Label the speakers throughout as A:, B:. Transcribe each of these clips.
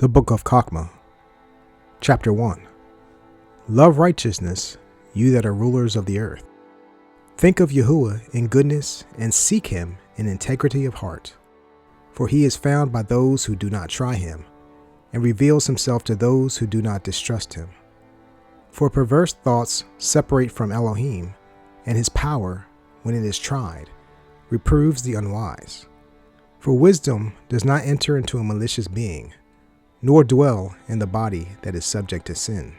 A: The Book of Hakmah, Chapter 1. Love righteousness, you that are rulers of the earth. Think of Yahuah in goodness and seek him in integrity of heart. For he is found by those who do not try him, and reveals himself to those who do not distrust him. For perverse thoughts separate from Elohim, and his power, when it is tried, reproves the unwise. For wisdom does not enter into a malicious being, nor dwell in the body that is subject to sin.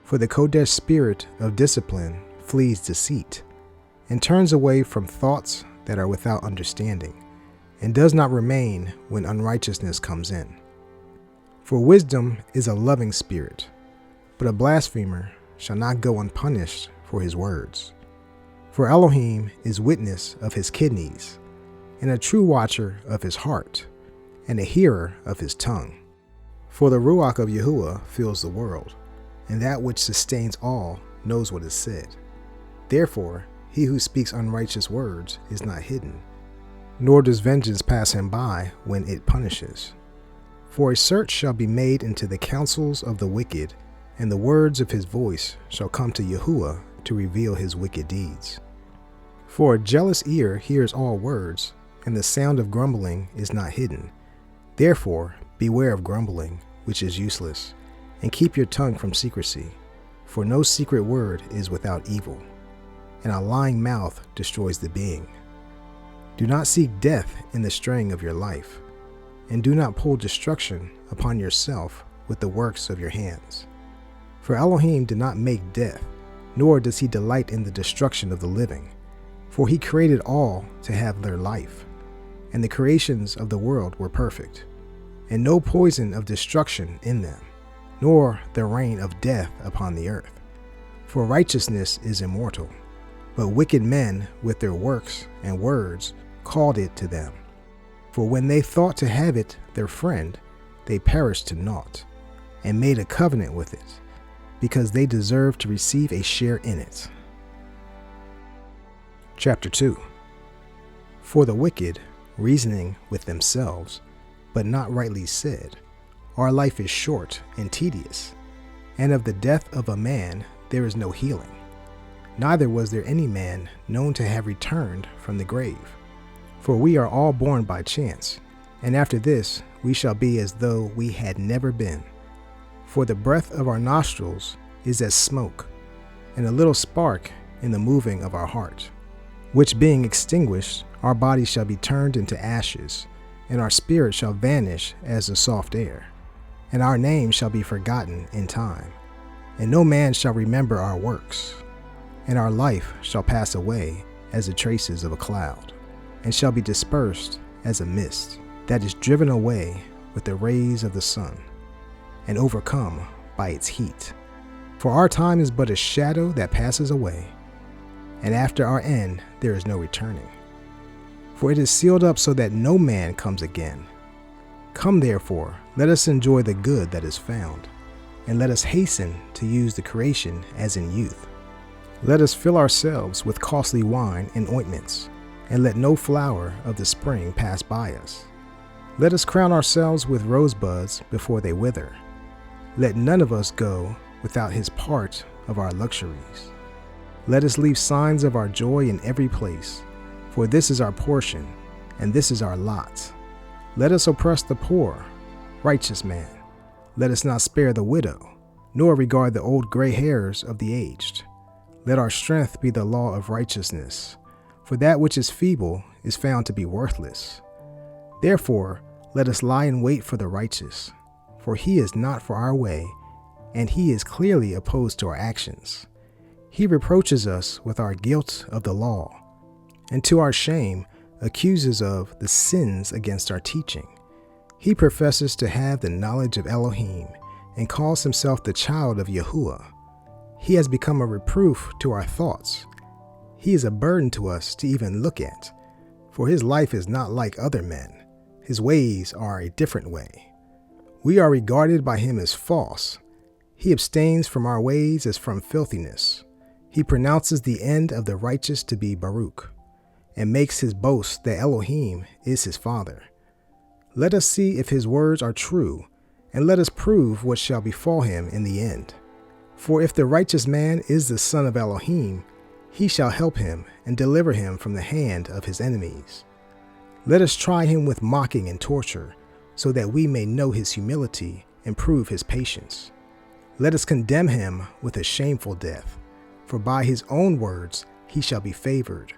A: For the Kodesh spirit of discipline flees deceit, and turns away from thoughts that are without understanding, and does not remain when unrighteousness comes in. For wisdom is a loving spirit, but a blasphemer shall not go unpunished for his words. For Elohim is witness of his kidneys, and a true watcher of his heart, and a hearer of his tongue. For the Ruach of Yahuah fills the world, and that which sustains all knows what is said. Therefore, he who speaks unrighteous words is not hidden, nor does vengeance pass him by when it punishes. For a search shall be made into the counsels of the wicked, and the words of his voice shall come to Yahuah to reveal his wicked deeds. For a jealous ear hears all words, and the sound of grumbling is not hidden. Therefore, beware of grumbling, which is useless, and keep your tongue from secrecy, for no secret word is without evil, and a lying mouth destroys the being. Do not seek death in the straying of your life, and do not pull destruction upon yourself with the works of your hands. For Elohim did not make death, nor does he delight in the destruction of the living, for he created all to have their life, and the creations of the world were perfect, and no poison of destruction in them, nor the reign of death upon the earth. For righteousness is immortal, but wicked men with their works and words called it to them. For when they thought to have it their friend, they perished to naught, and made a covenant with it, because they deserved to receive a share in it. Chapter 2. For the wicked, reasoning with themselves, but not rightly said, our life is short and tedious, and of the death of a man there is no healing. Neither was there any man known to have returned from the grave. For we are all born by chance, and after this we shall be as though we had never been. For the breath of our nostrils is as smoke, and a little spark in the moving of our heart, which being extinguished, our body shall be turned into ashes, and our spirit shall vanish as the soft air, and our name shall be forgotten in time, and no man shall remember our works, and our life shall pass away as the traces of a cloud, and shall be dispersed as a mist that is driven away with the rays of the sun, and overcome by its heat. For our time is but a shadow that passes away, and after our end there is no returning. For it is sealed up so that no man comes again. Come therefore, let us enjoy the good that is found, and let us hasten to use the creation as in youth. Let us fill ourselves with costly wine and ointments, and let no flower of the spring pass by us. Let us crown ourselves with rosebuds before they wither. Let none of us go without his part of our luxuries. Let us leave signs of our joy in every place, for this is our portion, and this is our lot. Let us oppress the poor, righteous man. Let us not spare the widow, nor regard the old gray hairs of the aged. Let our strength be the law of righteousness, for that which is feeble is found to be worthless. Therefore, let us lie in wait for the righteous, for he is not for our way, and he is clearly opposed to our actions. He reproaches us with our guilt of the law, and to our shame accuses of the sins against our teaching. He professes to have the knowledge of Elohim, and calls himself the child of Yahuah. He has become a reproof to our thoughts. He is a burden to us to even look at, for his life is not like other men. His ways are a different way. We are regarded by him as false. He abstains from our ways as from filthiness. He pronounces the end of the righteous to be Baruch, and makes his boast that Elohim is his father. Let us see if his words are true, and let us prove what shall befall him in the end. For if the righteous man is the son of Elohim, he shall help him and deliver him from the hand of his enemies. Let us try him with mocking and torture, so that we may know his humility and prove his patience. Let us condemn him with a shameful death, for by his own words he shall be favored.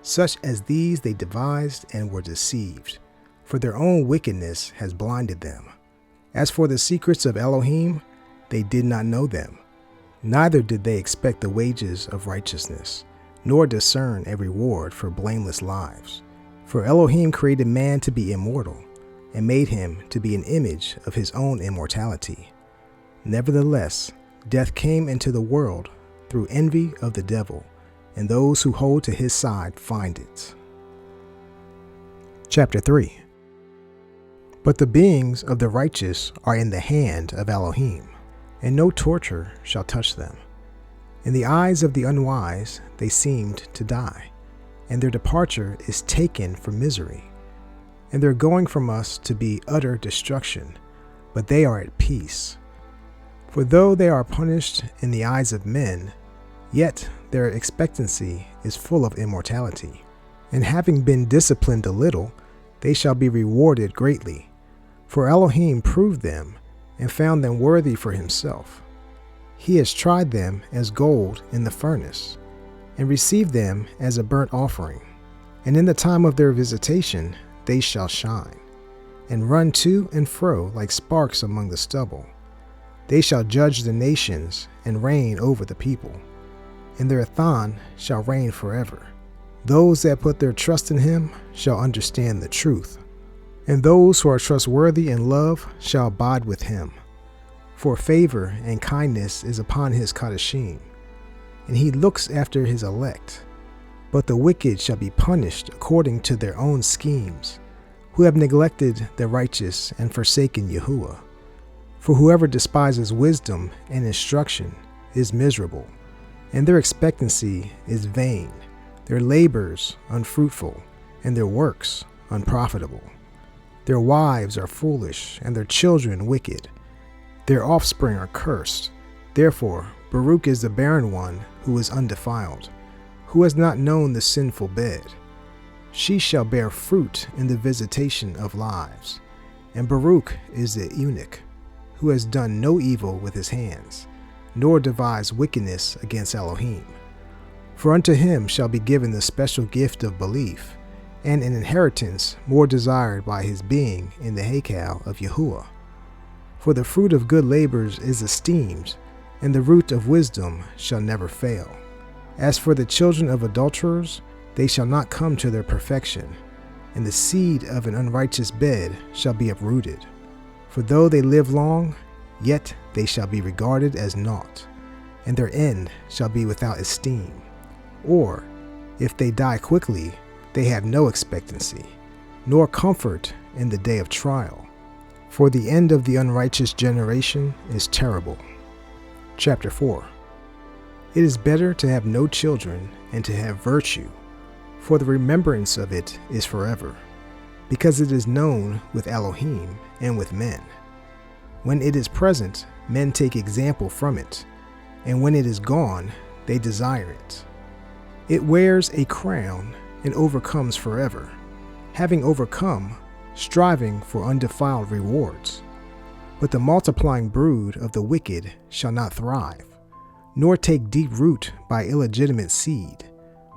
A: Such as these they devised and were deceived, for their own wickedness has blinded them. As for the secrets of Elohim, they did not know them, neither did they expect the wages of righteousness, nor discern a reward for blameless lives. For Elohim created man to be immortal, and made him to be an image of his own immortality. Nevertheless, death came into the world through envy of the devil, and those who hold to his side find it. Chapter 3. But the beings of the righteous are in the hand of Elohim, and no torture shall touch them. In the eyes of the unwise they seemed to die, and their departure is taken for misery, and their going from us to be utter destruction, but they are at peace. For though they are punished in the eyes of men, yet their expectancy is full of immortality, and having been disciplined a little, they shall be rewarded greatly. For Elohim proved them, and found them worthy for himself. He has tried them as gold in the furnace, and received them as a burnt offering. And in the time of their visitation they shall shine, and run to and fro like sparks among the stubble. They shall judge the nations, and reign over the people, and their Athan shall reign forever. Those that put their trust in him shall understand the truth, and those who are trustworthy in love shall abide with him. For favor and kindness is upon his Kadashim, and he looks after his elect. But the wicked shall be punished according to their own schemes, who have neglected the righteous and forsaken Yahuah. For whoever despises wisdom and instruction is miserable, and their expectancy is vain, their labors unfruitful, and their works unprofitable. Their wives are foolish, and their children wicked. Their offspring are cursed. Therefore, Baruch is the barren one who is undefiled, who has not known the sinful bed. She shall bear fruit in the visitation of lives. And Baruch is the eunuch, who has done no evil with his hands, nor devised wickedness against Elohim. For unto him shall be given the special gift of belief, and an inheritance more desired by his being in the Hakmah of Yahuah. For the fruit of good labors is esteemed, and the root of wisdom shall never fail. As for the children of adulterers, they shall not come to their perfection, and the seed of an unrighteous bed shall be uprooted. For though they live long, yet they shall be regarded as naught, and their end shall be without esteem. Or, if they die quickly, they have no expectancy, nor comfort in the day of trial. For the end of the unrighteous generation is terrible. Chapter 4. It is better to have no children and to have virtue, for the remembrance of it is forever, because it is known with Elohim and with men. When it is present, men take example from it, and when it is gone, they desire it. It wears a crown and overcomes forever, having overcome, striving for undefiled rewards. But the multiplying brood of the wicked shall not thrive, nor take deep root by illegitimate seed,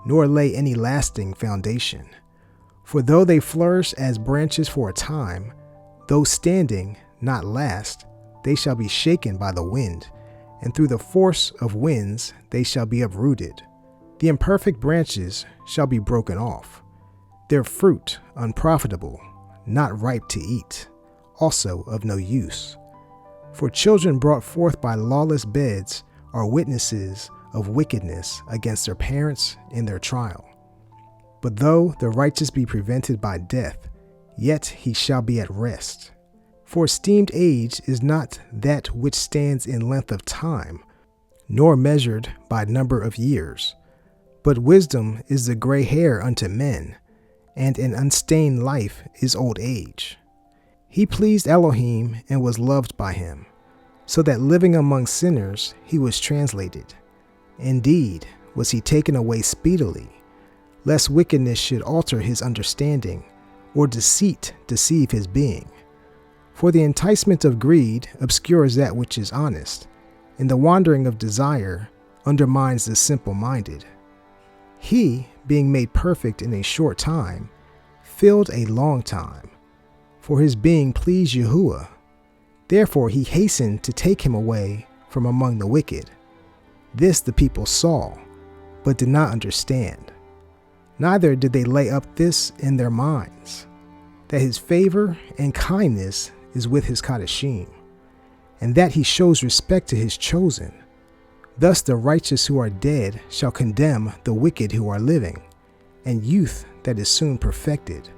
A: nor lay any lasting foundation. For though they flourish as branches for a time, though standing not last, they shall be shaken by the wind, and through the force of winds they shall be uprooted. The imperfect branches shall be broken off, their fruit unprofitable, not ripe to eat, also of no use. For children brought forth by lawless beds are witnesses of wickedness against their parents in their trial. But though the righteous be prevented by death, yet he shall be at rest. For esteemed age is not that which stands in length of time, nor measured by number of years. But wisdom is the gray hair unto men, and an unstained life is old age. He pleased Elohim and was loved by him, so that living among sinners he was translated. Indeed, was he taken away speedily, lest wickedness should alter his understanding, or deceit deceive his being. For the enticement of greed obscures that which is honest, and the wandering of desire undermines the simple-minded. He, being made perfect in a short time, filled a long time, for his being pleased Yahuah. Therefore he hastened to take him away from among the wicked. This the people saw, but did not understand. Neither did they lay up this in their minds, that his favor and kindness is with his Kadeshim, and that he shows respect to his chosen. Thus the righteous who are dead shall condemn the wicked who are living, and youth that is soon perfected,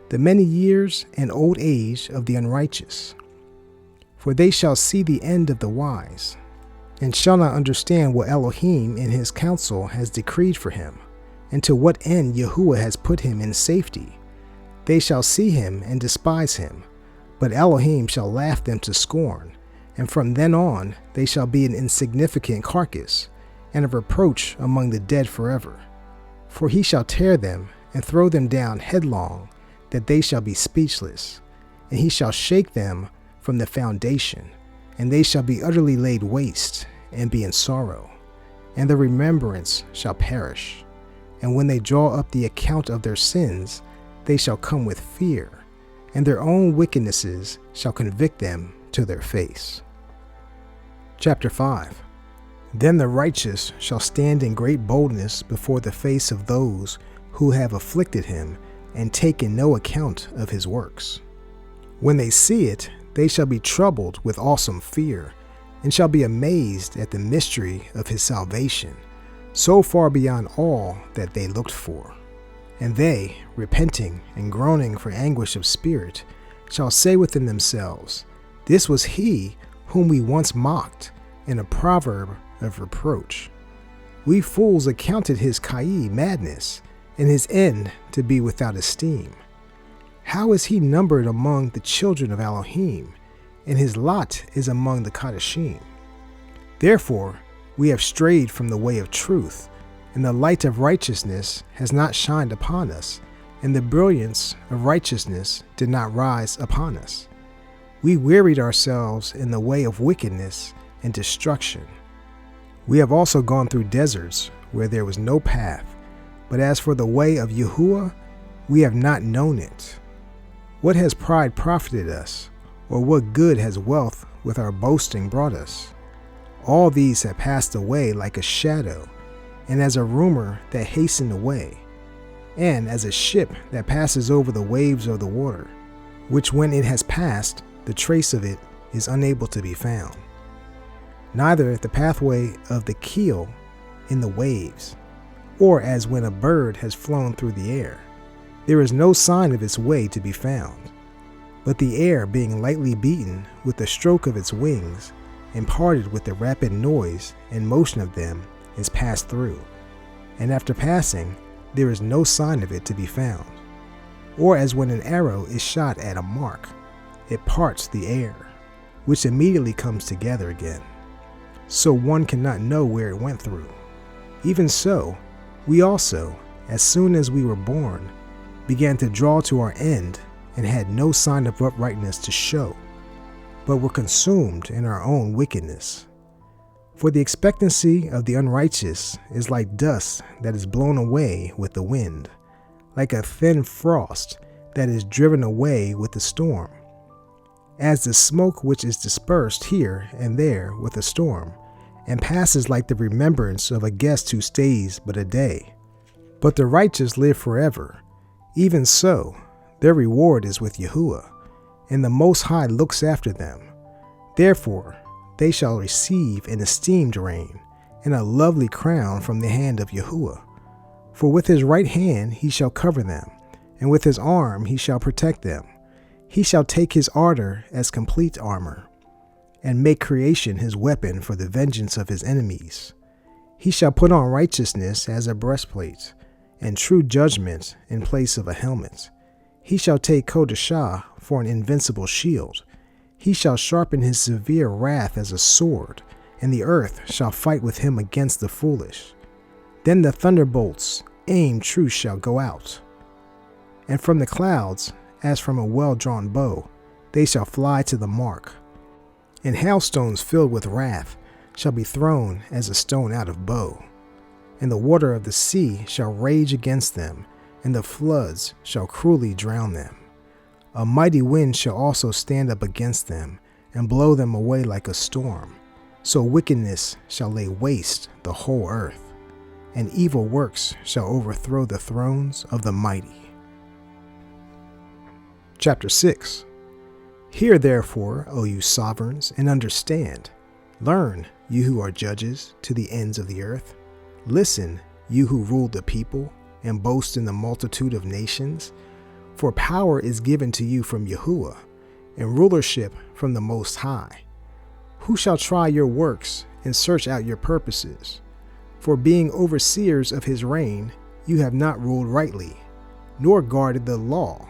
A: the many years and old age of the unrighteous. For they shall see the end of the wise, and shall not understand what Elohim in his counsel has decreed for him, and to what end Yahuah has put him in safety. They shall see him and despise him, but Elohim shall laugh them to scorn, and from then on they shall be an insignificant carcass, and a reproach among the dead forever. For he shall tear them and throw them down headlong, that they shall be speechless, and he shall shake them from the foundation, and they shall be utterly laid waste, and be in sorrow, and the remembrance shall perish. And when they draw up the account of their sins, they shall come with fear, and their own wickednesses shall convict them to their face. Chapter 5. Then the righteous shall stand in great boldness before the face of those who have afflicted him and taken no account of his works. When they see it, they shall be troubled with awesome fear, and shall be amazed at the mystery of his salvation, so far beyond all that they looked for. And they, repenting and groaning for anguish of spirit, shall say within themselves, This was he whom we once mocked, in a proverb of reproach. We fools accounted his Kai madness, and his end to be without esteem. How is he numbered among the children of Elohim, and his lot is among the Kadeshim? Therefore we have strayed from the way of truth, and the light of righteousness has not shined upon us, and the brilliance of righteousness did not rise upon us. We wearied ourselves in the way of wickedness and destruction. We have also gone through deserts where there was no path, but as for the way of Yahuah, we have not known it. What has pride profited us, or what good has wealth with our boasting brought us? All these have passed away like a shadow, and as a rumor that hastened away, and as a ship that passes over the waves of the water, which when it has passed, the trace of it is unable to be found. Neither the pathway of the keel in the waves, or as when a bird has flown through the air, there is no sign of its way to be found. But the air being lightly beaten with the stroke of its wings, and parted with the rapid noise and motion of them, is passed through, and after passing, there is no sign of it to be found. Or as when an arrow is shot at a mark, it parts the air, which immediately comes together again, so one cannot know where it went through. Even so, we also, as soon as we were born, began to draw to our end, and had no sign of uprightness to show, but were consumed in our own wickedness. For the expectancy of the unrighteous is like dust that is blown away with the wind, like a thin frost that is driven away with the storm. As the smoke which is dispersed here and there with a storm, and passes like the remembrance of a guest who stays but a day. But the righteous live forever. Even so, their reward is with Yahuah, and the Most High looks after them. Therefore, they shall receive an esteemed reign, and a lovely crown from the hand of Yahuah. For with his right hand he shall cover them, and with his arm he shall protect them. He shall take his ardor as complete armor, and make creation his weapon for the vengeance of his enemies. He shall put on righteousness as a breastplate, and true judgment in place of a helmet. He shall take Kodashah for an invincible shield. He shall sharpen his severe wrath as a sword, and the earth shall fight with him against the foolish. Then the thunderbolts, aimed true, shall go out. And from the clouds, as from a well-drawn bow, they shall fly to the mark. And hailstones filled with wrath shall be thrown as a stone out of bow. And the water of the sea shall rage against them, and the floods shall cruelly drown them. A mighty wind shall also stand up against them, and blow them away like a storm. So wickedness shall lay waste the whole earth, and evil works shall overthrow the thrones of the mighty. Chapter 6. Hear therefore, O you sovereigns, and understand. Learn, you who are judges, to the ends of the earth. Listen, you who rule the people, and boast in the multitude of nations. For power is given to you from Yahuah, and rulership from the Most High. Who shall try your works, and search out your purposes? For being overseers of his reign, you have not ruled rightly, nor guarded the law,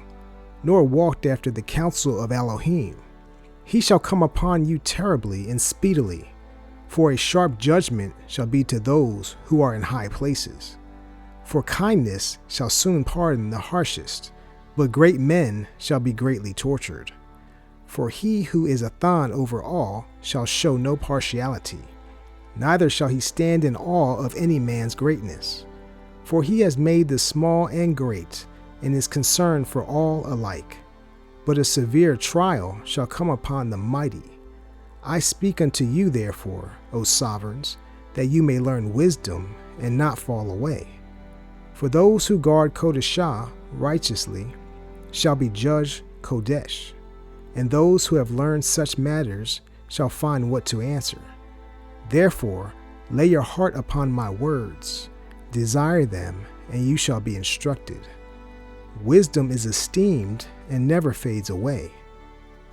A: nor walked after the counsel of Elohim. He shall come upon you terribly and speedily, for a sharp judgment shall be to those who are in high places. For kindness shall soon pardon the harshest, but great men shall be greatly tortured. For he who is a Thon over all shall show no partiality, neither shall he stand in awe of any man's greatness. For he has made the small and great, and is concerned for all alike. But a severe trial shall come upon the mighty. I speak unto you therefore, O sovereigns, that you may learn wisdom and not fall away. For those who guard Kodashah righteously shall be judged Kodesh, and those who have learned such matters shall find what to answer. Therefore, lay your heart upon my words, desire them, and you shall be instructed. Wisdom is esteemed and never fades away.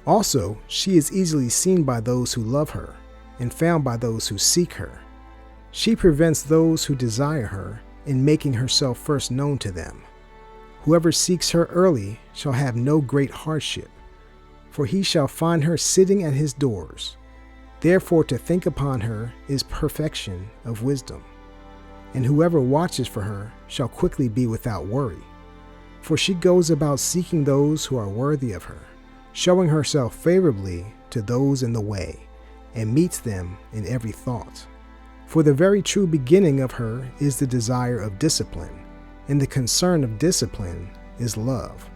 A: Also, she is easily seen by those who love her, and found by those who seek her. She prevents those who desire her in making herself first known to them. Whoever seeks her early shall have no great hardship, for he shall find her sitting at his doors. Therefore to think upon her is perfection of wisdom, and whoever watches for her shall quickly be without worry. For she goes about seeking those who are worthy of her, showing herself favorably to those in the way, and meets them in every thought. For the very true beginning of her is the desire of discipline, and the concern of discipline is love,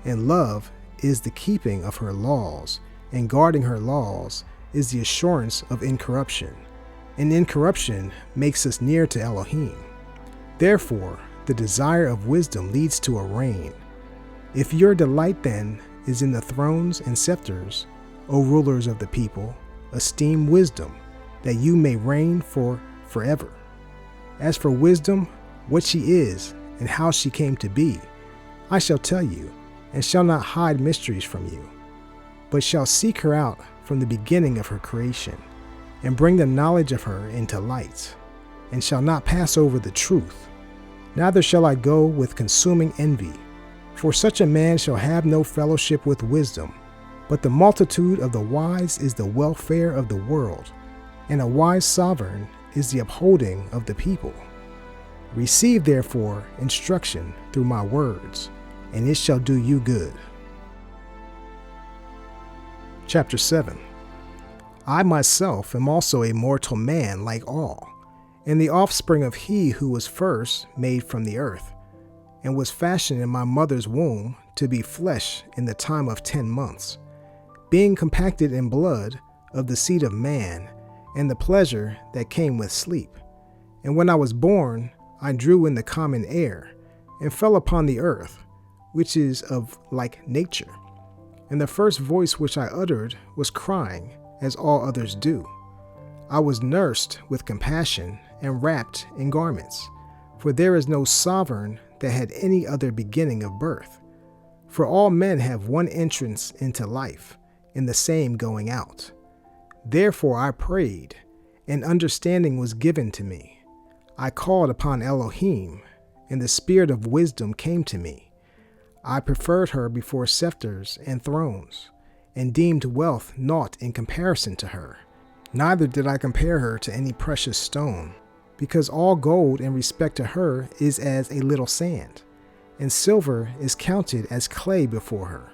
A: and love is the keeping of her laws, and guarding her laws is the assurance of incorruption, and incorruption makes us near to Elohim. Therefore, the desire of wisdom leads to a reign. If your delight then is in the thrones and scepters, O rulers of the people, esteem wisdom, that you may reign forever. As for wisdom, what she is, and how she came to be, I shall tell you, and shall not hide mysteries from you, but shall seek her out from the beginning of her creation, and bring the knowledge of her into light, and shall not pass over the truth. Neither shall I go with consuming envy, for such a man shall have no fellowship with wisdom. But the multitude of the wise is the welfare of the world, and a wise sovereign is the upholding of the people. Receive therefore instruction through my words, and it shall do you good. Chapter 7. I myself am also a mortal man like all, and the offspring of he who was first made from the earth, and was fashioned in my mother's womb to be flesh in the time of 10 months, being compacted in blood of the seed of man, and the pleasure that came with sleep. And when I was born, I drew in the common air, and fell upon the earth, which is of like nature. And the first voice which I uttered was crying, as all others do. I was nursed with compassion, and wrapped in garments, for there is no sovereign that had any other beginning of birth. For all men have one entrance into life, and the same going out. Therefore I prayed, and understanding was given to me. I called upon Elohim, and the spirit of wisdom came to me. I preferred her before scepters and thrones, and deemed wealth naught in comparison to her. Neither did I compare her to any precious stone, because all gold in respect to her is as a little sand, and silver is counted as clay before her.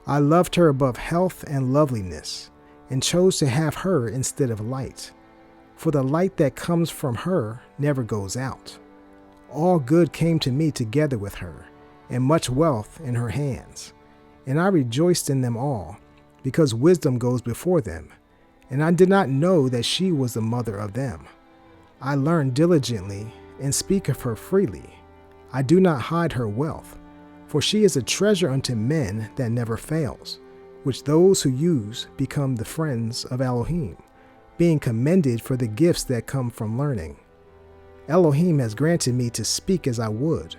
A: I loved her above health and loveliness, and chose to have her instead of light. For the light that comes from her never goes out. All good came to me together with her, and much wealth in her hands. And I rejoiced in them all, because wisdom goes before them, and I did not know that she was the mother of them. I learned diligently, and speak of her freely. I do not hide her wealth, for she is a treasure unto men that never fails, which those who use become the friends of Elohim, being commended for the gifts that come from learning. Elohim has granted me to speak as I would,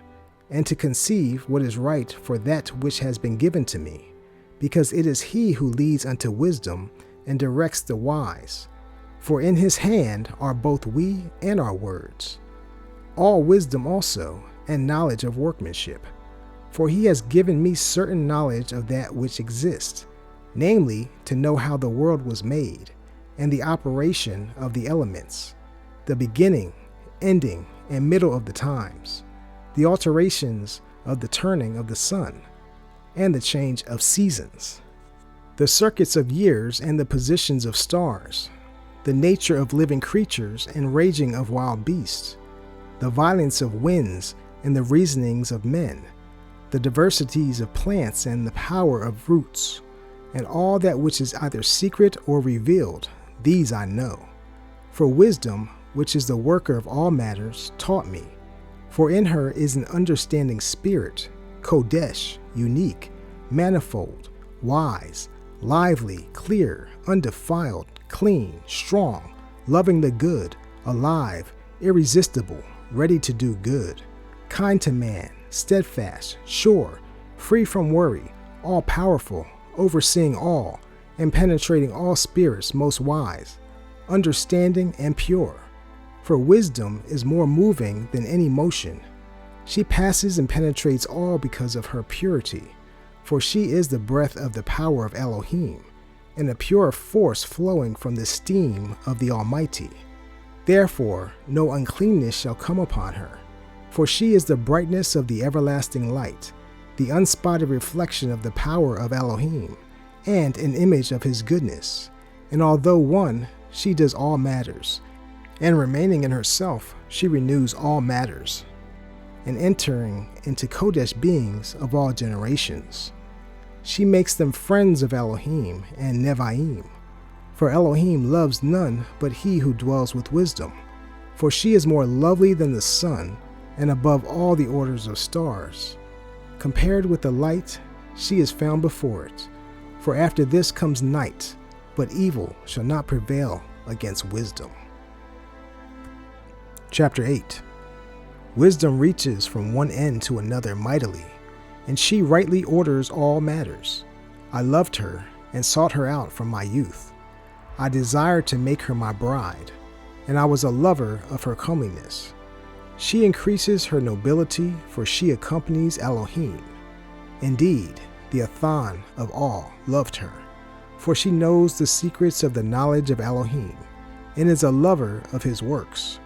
A: and to conceive what is right for that which has been given to me, because it is he who leads unto wisdom and directs the wise. For in his hand are both we and our words. All wisdom also, and knowledge of workmanship. For he has given me certain knowledge of that which exists, namely, to know how the world was made, and the operation of the elements, the beginning, ending, and middle of the times, the alterations of the turning of the sun, and the change of seasons, the circuits of years and the positions of stars, the nature of living creatures and raging of wild beasts, the violence of winds and the reasonings of men, the diversities of plants and the power of roots, and all that which is either secret or revealed, these I know. For wisdom, which is the worker of all matters, taught me. For in her is an understanding spirit, Kodesh, unique, manifold, wise, lively, clear, undefiled, clean, strong, loving the good, alive, irresistible, ready to do good, kind to man, steadfast, sure, free from worry, all-powerful, overseeing all, and penetrating all spirits, most wise, understanding and pure. For wisdom is more moving than any motion. She passes and penetrates all because of her purity. For she is the breath of the power of Elohim, and a pure force flowing from the steam of the Almighty. Therefore no uncleanness shall come upon her. For she is the brightness of the everlasting light, the unspotted reflection of the power of Elohim, and an image of his goodness. And although one, she does all matters, and remaining in herself, she renews all matters, and entering into Kodesh beings of all generations. She makes them friends of Elohim and Nevi'im, for Elohim loves none but he who dwells with wisdom. For she is more lovely than the sun, and above all the orders of stars. Compared with the light, she is found before it. For after this comes night, but evil shall not prevail against wisdom. Chapter 8. Wisdom reaches from one end to another mightily, and she rightly orders all matters. I loved her and sought her out from my youth. I desired to make her my bride, and I was a lover of her comeliness. She increases her nobility, for she accompanies Elohim. Indeed, the Athan of all loved her, for she knows the secrets of the knowledge of Elohim, and is a lover of his works.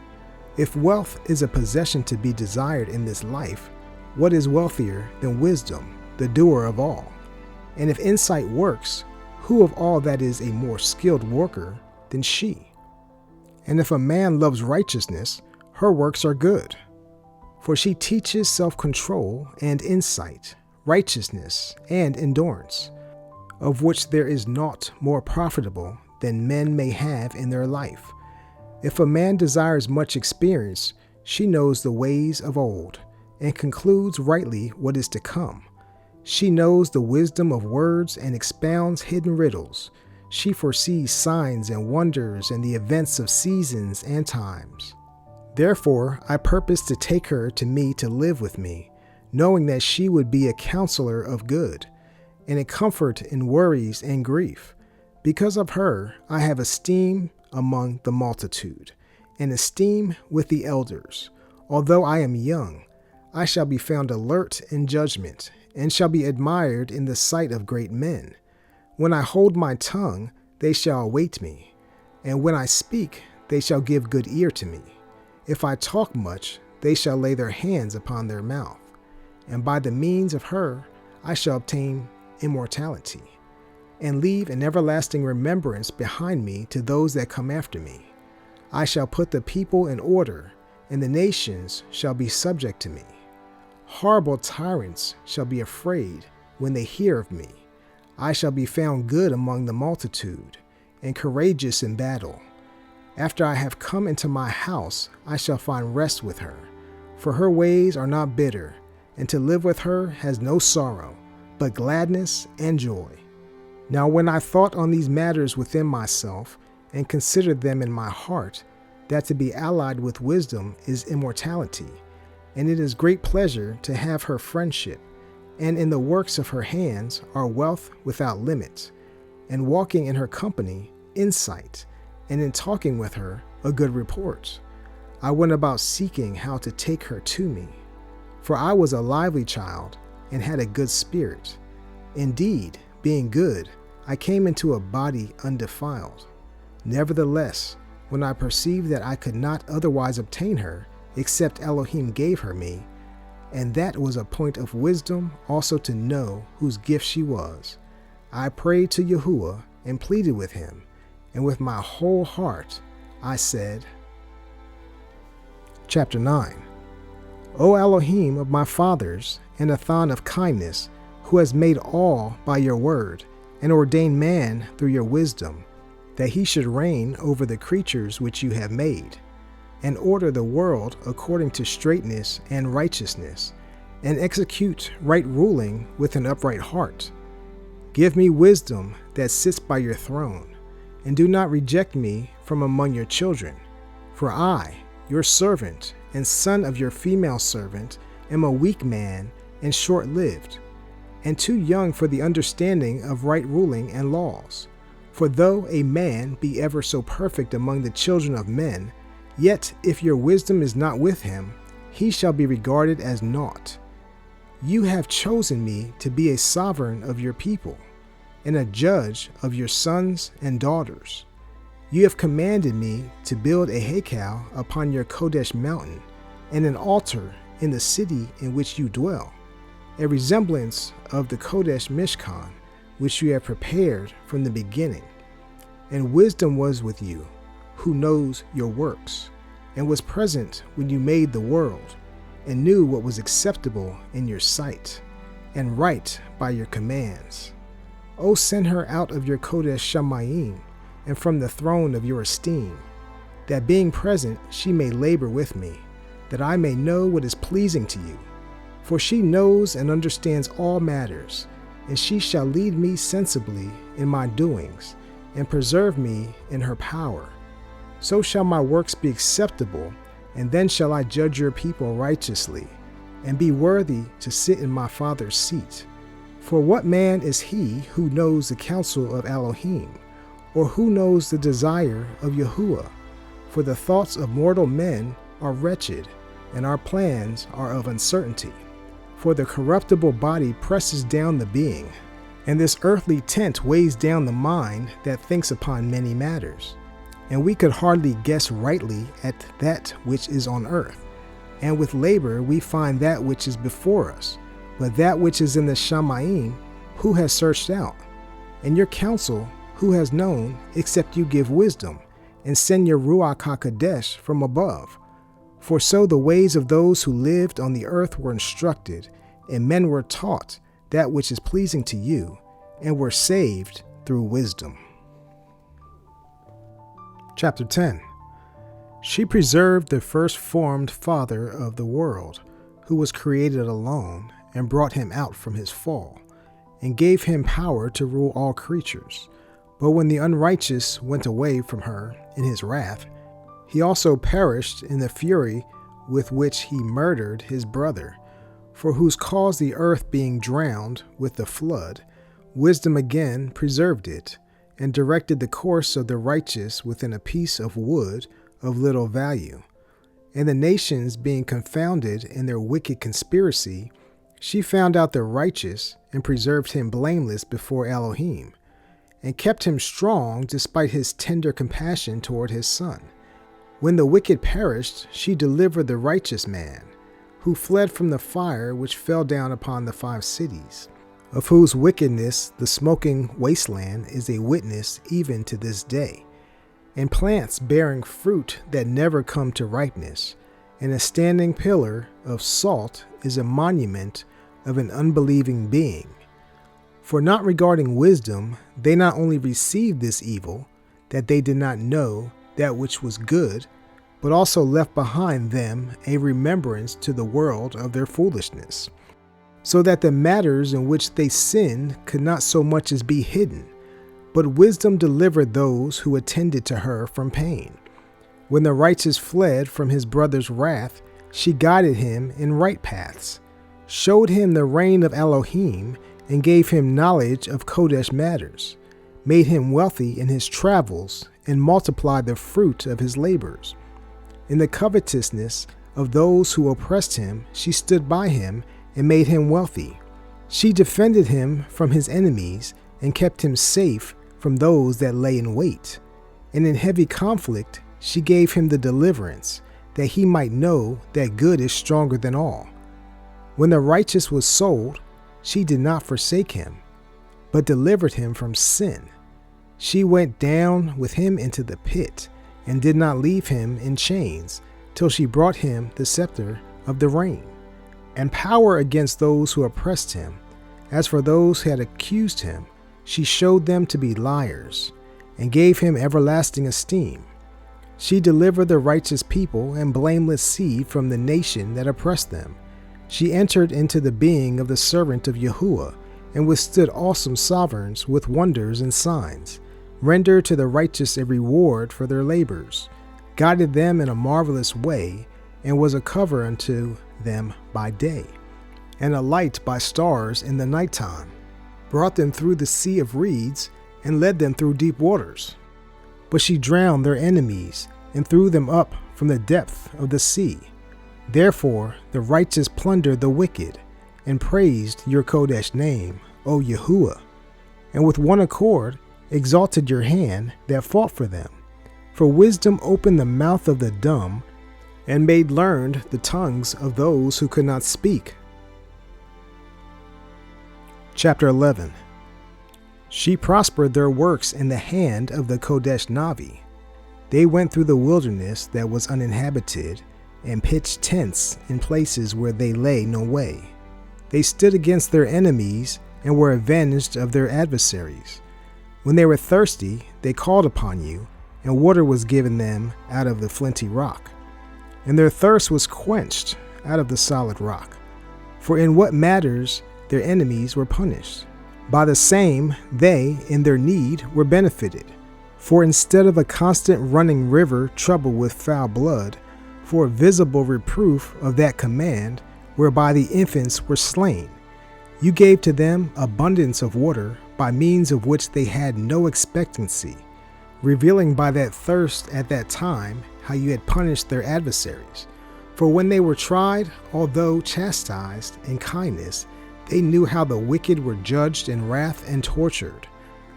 A: If wealth is a possession to be desired in this life, what is wealthier than wisdom, the doer of all? And if insight works, who of all that is a more skilled worker than she? And if a man loves righteousness, her works are good. For she teaches self-control and insight, righteousness and endurance, of which there is naught more profitable than men may have in their life. If a man desires much experience, she knows the ways of old, and concludes rightly what is to come. She knows the wisdom of words and expounds hidden riddles. She foresees signs and wonders and the events of seasons and times. Therefore I purposed to take her to me to live with me, knowing that she would be a counselor of good, and a comfort in worries and grief. Because of her I have esteem among the multitude, and esteem with the elders. Although I am young, I shall be found alert in judgment, and shall be admired in the sight of great men. When I hold my tongue, they shall await me, and when I speak, they shall give good ear to me. If I talk much, they shall lay their hands upon their mouth, and by the means of her I shall obtain immortality, and leave an everlasting remembrance behind me to those that come after me. I shall put the people in order, and the nations shall be subject to me. Horrible tyrants shall be afraid when they hear of me. I shall be found good among the multitude, and courageous in battle. After I have come into my house, I shall find rest with her. For her ways are not bitter, and to live with her has no sorrow, but gladness and joy. Now when I thought on these matters within myself, and considered them in my heart, that to be allied with wisdom is immortality, and it is great pleasure to have her friendship, and in the works of her hands are wealth without limits, and walking in her company, insight, and in talking with her, a good report. I went about seeking how to take her to me, for I was a lively child, and had a good spirit. Indeed, being good, I came into a body undefiled. Nevertheless, when I perceived that I could not otherwise obtain her, except Elohim gave her me, and that was a point of wisdom also to know whose gift she was, I prayed to Yahuah and pleaded with him, and with my whole heart I said, Chapter 9. O Elohim of my fathers, and Athan of kindness, who has made all by your word, and ordained man through your wisdom, that he should reign over the creatures which you have made, and order the world according to straightness and righteousness, and execute right ruling with an upright heart. Give me wisdom that sits by your throne, and do not reject me from among your children. For I, your servant, and son of your female servant, am a weak man and short-lived, and too young for the understanding of right ruling and laws. For though a man be ever so perfect among the children of men, yet if your wisdom is not with him, he shall be regarded as naught. You have chosen me to be a sovereign of your people, and a judge of your sons and daughters. You have commanded me to build a Hakmah upon your Kodesh mountain, and an altar in the city in which you dwell, a resemblance of the Kodesh Mishkan, which you have prepared from the beginning. And wisdom was with you, who knows your works, and was present when you made the world, and knew what was acceptable in your sight, and right by your commands. O send her out of your Kodesh Shamayim, and from the throne of your esteem, that being present she may labor with me, that I may know what is pleasing to you. For she knows and understands all matters, and she shall lead me sensibly in my doings, and preserve me in her power. So shall my works be acceptable, and then shall I judge your people righteously, and be worthy to sit in my Father's seat. For what man is he who knows the counsel of Elohim, or who knows the desire of Yahuah? For the thoughts of mortal men are wretched, and our plans are of uncertainty. For the corruptible body presses down the being, and this earthly tent weighs down the mind that thinks upon many matters. And we could hardly guess rightly at that which is on earth, and with labor we find that which is before us. But that which is in the Shamayim, who has searched out? And your counsel, who has known, except you give wisdom, and send your Ruach HaKodesh from above? For so the ways of those who lived on the earth were instructed, and men were taught that which is pleasing to you, and were saved through wisdom. Chapter 10. She preserved the first formed father of the world, who was created alone, and brought him out from his fall, and gave him power to rule all creatures. But when the unrighteous went away from her in his wrath, he also perished in the fury with which he murdered his brother, for whose cause the earth being drowned with the flood, wisdom again preserved it, and directed the course of the righteous within a piece of wood of little value. And the nations being confounded in their wicked conspiracy, She found out the righteous and preserved him blameless before Elohim, and kept him strong despite his tender compassion toward his son. When the wicked perished, she delivered the righteous man, who fled from the fire which fell down upon the 5 cities, of whose wickedness the smoking wasteland is a witness even to this day, and plants bearing fruit that never come to ripeness, and a standing pillar of salt is a monument of an unbelieving being. For not regarding wisdom, they not only received this evil, that they did not know that which was good, but also left behind them a remembrance to the world of their foolishness, so that the matters in which they sinned could not so much as be hidden. But wisdom delivered those who attended to her from pain. When the righteous fled from his brother's wrath, she guided him in right paths, showed him the reign of Elohim, and gave him knowledge of Kodesh matters, made him wealthy in his travels, and multiplied the fruit of his labors. In the covetousness of those who oppressed him, she stood by him and made him wealthy. She defended him from his enemies and kept him safe from those that lay in wait. And in heavy conflict, she gave him the deliverance, that he might know that good is stronger than all. When the righteous was sold, she did not forsake him, but delivered him from sin. She went down with him into the pit, and did not leave him in chains, till she brought him the scepter of the reign, and power against those who oppressed him. As for those who had accused him, she showed them to be liars, and gave him everlasting esteem. She delivered the righteous people and blameless seed from the nation that oppressed them. She entered into the being of the servant of Yahuah, and withstood awesome sovereigns with wonders and signs, rendered to the righteous a reward for their labors, guided them in a marvelous way, and was a cover unto them by day, and a light by stars in the nighttime, brought them through the sea of reeds, and led them through deep waters. But she drowned their enemies, and threw them up from the depth of the sea. Therefore the righteous plundered the wicked, and praised your Kodesh name, O Yahuah, and with one accord exalted your hand that fought for them. For wisdom opened the mouth of the dumb, and made learned the tongues of those who could not speak. Chapter 11. She prospered their works in the hand of the Kodesh Navi. They went through the wilderness that was uninhabited, and pitched tents in places where they lay no way. They stood against their enemies, and were avenged of their adversaries. When they were thirsty, they called upon you, and water was given them out of the flinty rock. And their thirst was quenched out of the solid rock. For in what matters their enemies were punished, by the same they in their need were benefited. For instead of a constant running river troubled with foul blood, for a visible reproof of that command whereby the infants were slain, you gave to them abundance of water, by means of which they had no expectancy, revealing by that thirst at that time how you had punished their adversaries. For when they were tried, although chastised in kindness, they knew how the wicked were judged in wrath and tortured,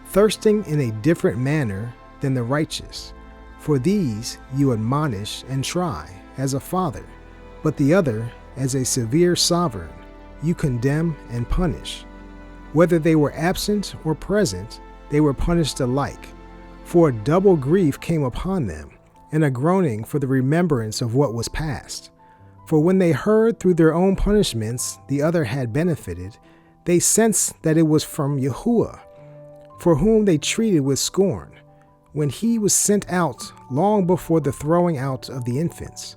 A: thirsting in a different manner than the righteous. For these you admonish and try, as a father, but the other, as a severe sovereign, you condemn and punish. Whether they were absent or present, they were punished alike. For a double grief came upon them, and a groaning for the remembrance of what was past. For when they heard through their own punishments the other had benefited, they sensed that it was from Yahuah, for whom they treated with scorn, when he was sent out long before the throwing out of the infants.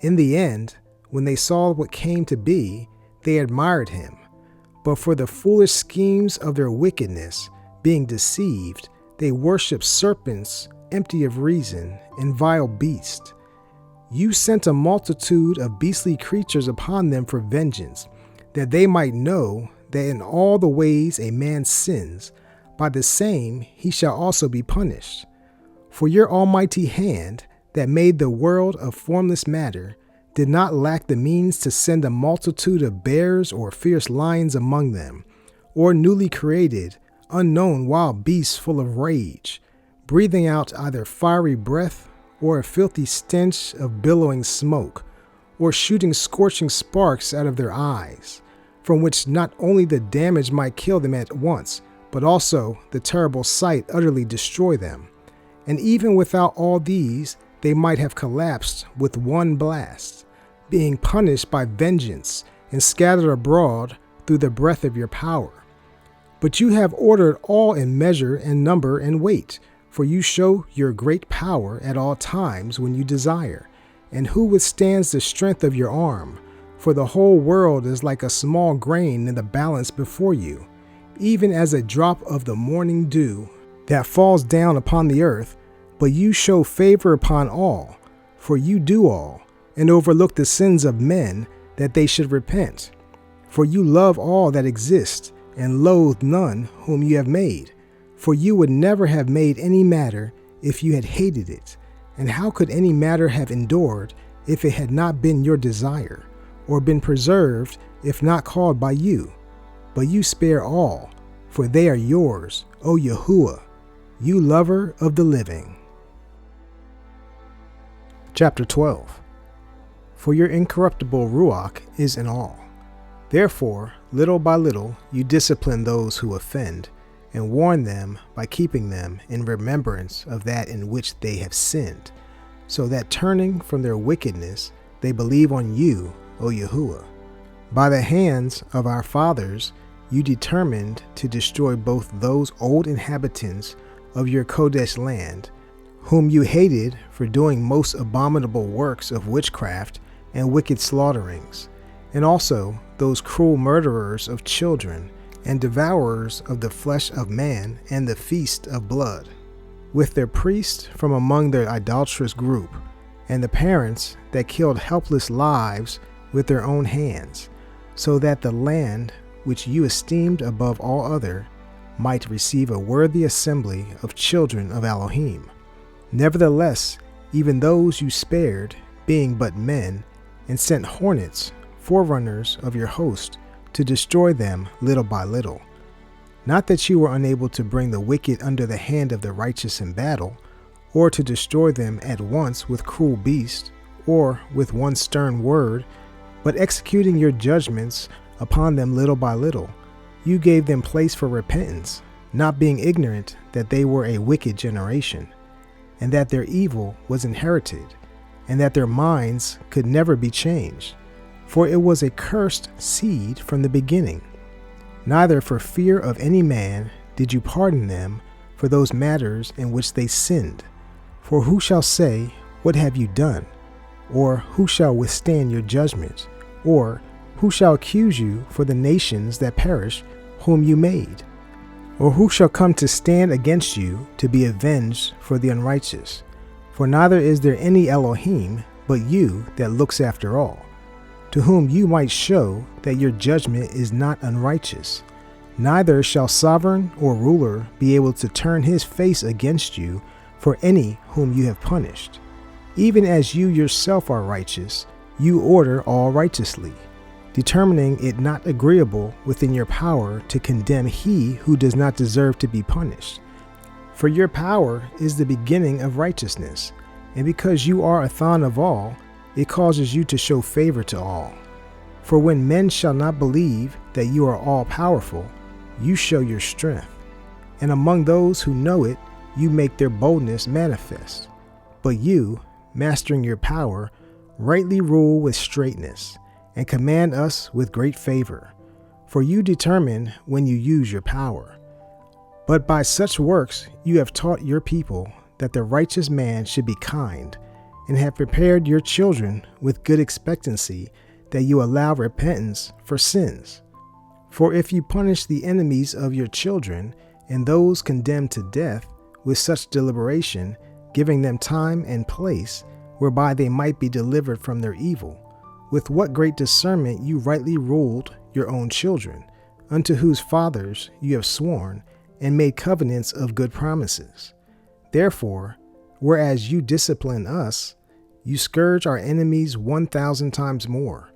A: In the end, when they saw what came to be, they admired him. But for the foolish schemes of their wickedness, being deceived, they worship serpents empty of reason and vile beasts. You sent a multitude of beastly creatures upon them for vengeance, that they might know that in all the ways a man sins, by the same he shall also be punished. For your almighty hand that made the world of formless matter did not lack the means to send a multitude of bears or fierce lions among them, or newly created, unknown wild beasts full of rage, breathing out either fiery breath or a filthy stench of billowing smoke, or shooting scorching sparks out of their eyes, from which not only the damage might kill them at once, but also the terrible sight utterly destroy them. And even without all these, they might have collapsed with one blast, being punished by vengeance and scattered abroad through the breath of your power. But you have ordered all in measure and number and weight, for you show your great power at all times when you desire. And who withstands the strength of your arm? For the whole world is like a small grain in the balance before you, even as a drop of the morning dew that falls down upon the earth. But you show favor upon all, for you do all, and overlook the sins of men, that they should repent. For you love all that exist, and loathe none whom you have made. For you would never have made any matter if you had hated it. And how could any matter have endured if it had not been your desire, or been preserved if not called by you? But you spare all, for they are yours, O Yahuah, you lover of the living. Chapter 12. For your incorruptible Ruach is in all. Therefore, little by little, you discipline those who offend, and warn them by keeping them in remembrance of that in which they have sinned, so that turning from their wickedness, they believe on you, O Yahuah. By the hands of our fathers, you determined to destroy both those old inhabitants of your Kodesh land, whom you hated for doing most abominable works of witchcraft and wicked slaughterings, and also those cruel murderers of children and devourers of the flesh of man and the feast of blood, with their priests from among their idolatrous group, and the parents that killed helpless lives with their own hands, so that the land which you esteemed above all other might receive a worthy assembly of children of Elohim. Nevertheless, even those you spared, being but men, and sent hornets, forerunners of your host, to destroy them little by little. Not that you were unable to bring the wicked under the hand of the righteous in battle, or to destroy them at once with cruel beasts, or with one stern word, but executing your judgments upon them little by little, you gave them place for repentance, not being ignorant that they were a wicked generation, and that their evil was inherited, and that their minds could never be changed. For it was a cursed seed from the beginning. Neither for fear of any man did you pardon them for those matters in which they sinned. For who shall say, what have you done? Or who shall withstand your judgment? Or who shall accuse you for the nations that perish, whom you made? Or who shall come to stand against you to be avenged for the unrighteous? For neither is there any Elohim but you that looks after all, to whom you might show that your judgment is not unrighteous. Neither shall sovereign or ruler be able to turn his face against you for any whom you have punished. Even as you yourself are righteous, you order all righteously, determining it not agreeable within your power to condemn he who does not deserve to be punished. For your power is the beginning of righteousness, and because you are a thon of all, it causes you to show favor to all. For when men shall not believe that you are all-powerful, you show your strength, and among those who know it, you make their boldness manifest. But you, mastering your power, rightly rule with straightness, and command us with great favor. For you determine when you use your power. But by such works you have taught your people that the righteous man should be kind, and have prepared your children with good expectancy that you allow repentance for sins. For if you punish the enemies of your children and those condemned to death with such deliberation, giving them time and place whereby they might be delivered from their evil, with what great discernment you rightly ruled your own children, unto whose fathers you have sworn and made covenants of good promises. Therefore, whereas you discipline us, You scourge our enemies 1,000 times more,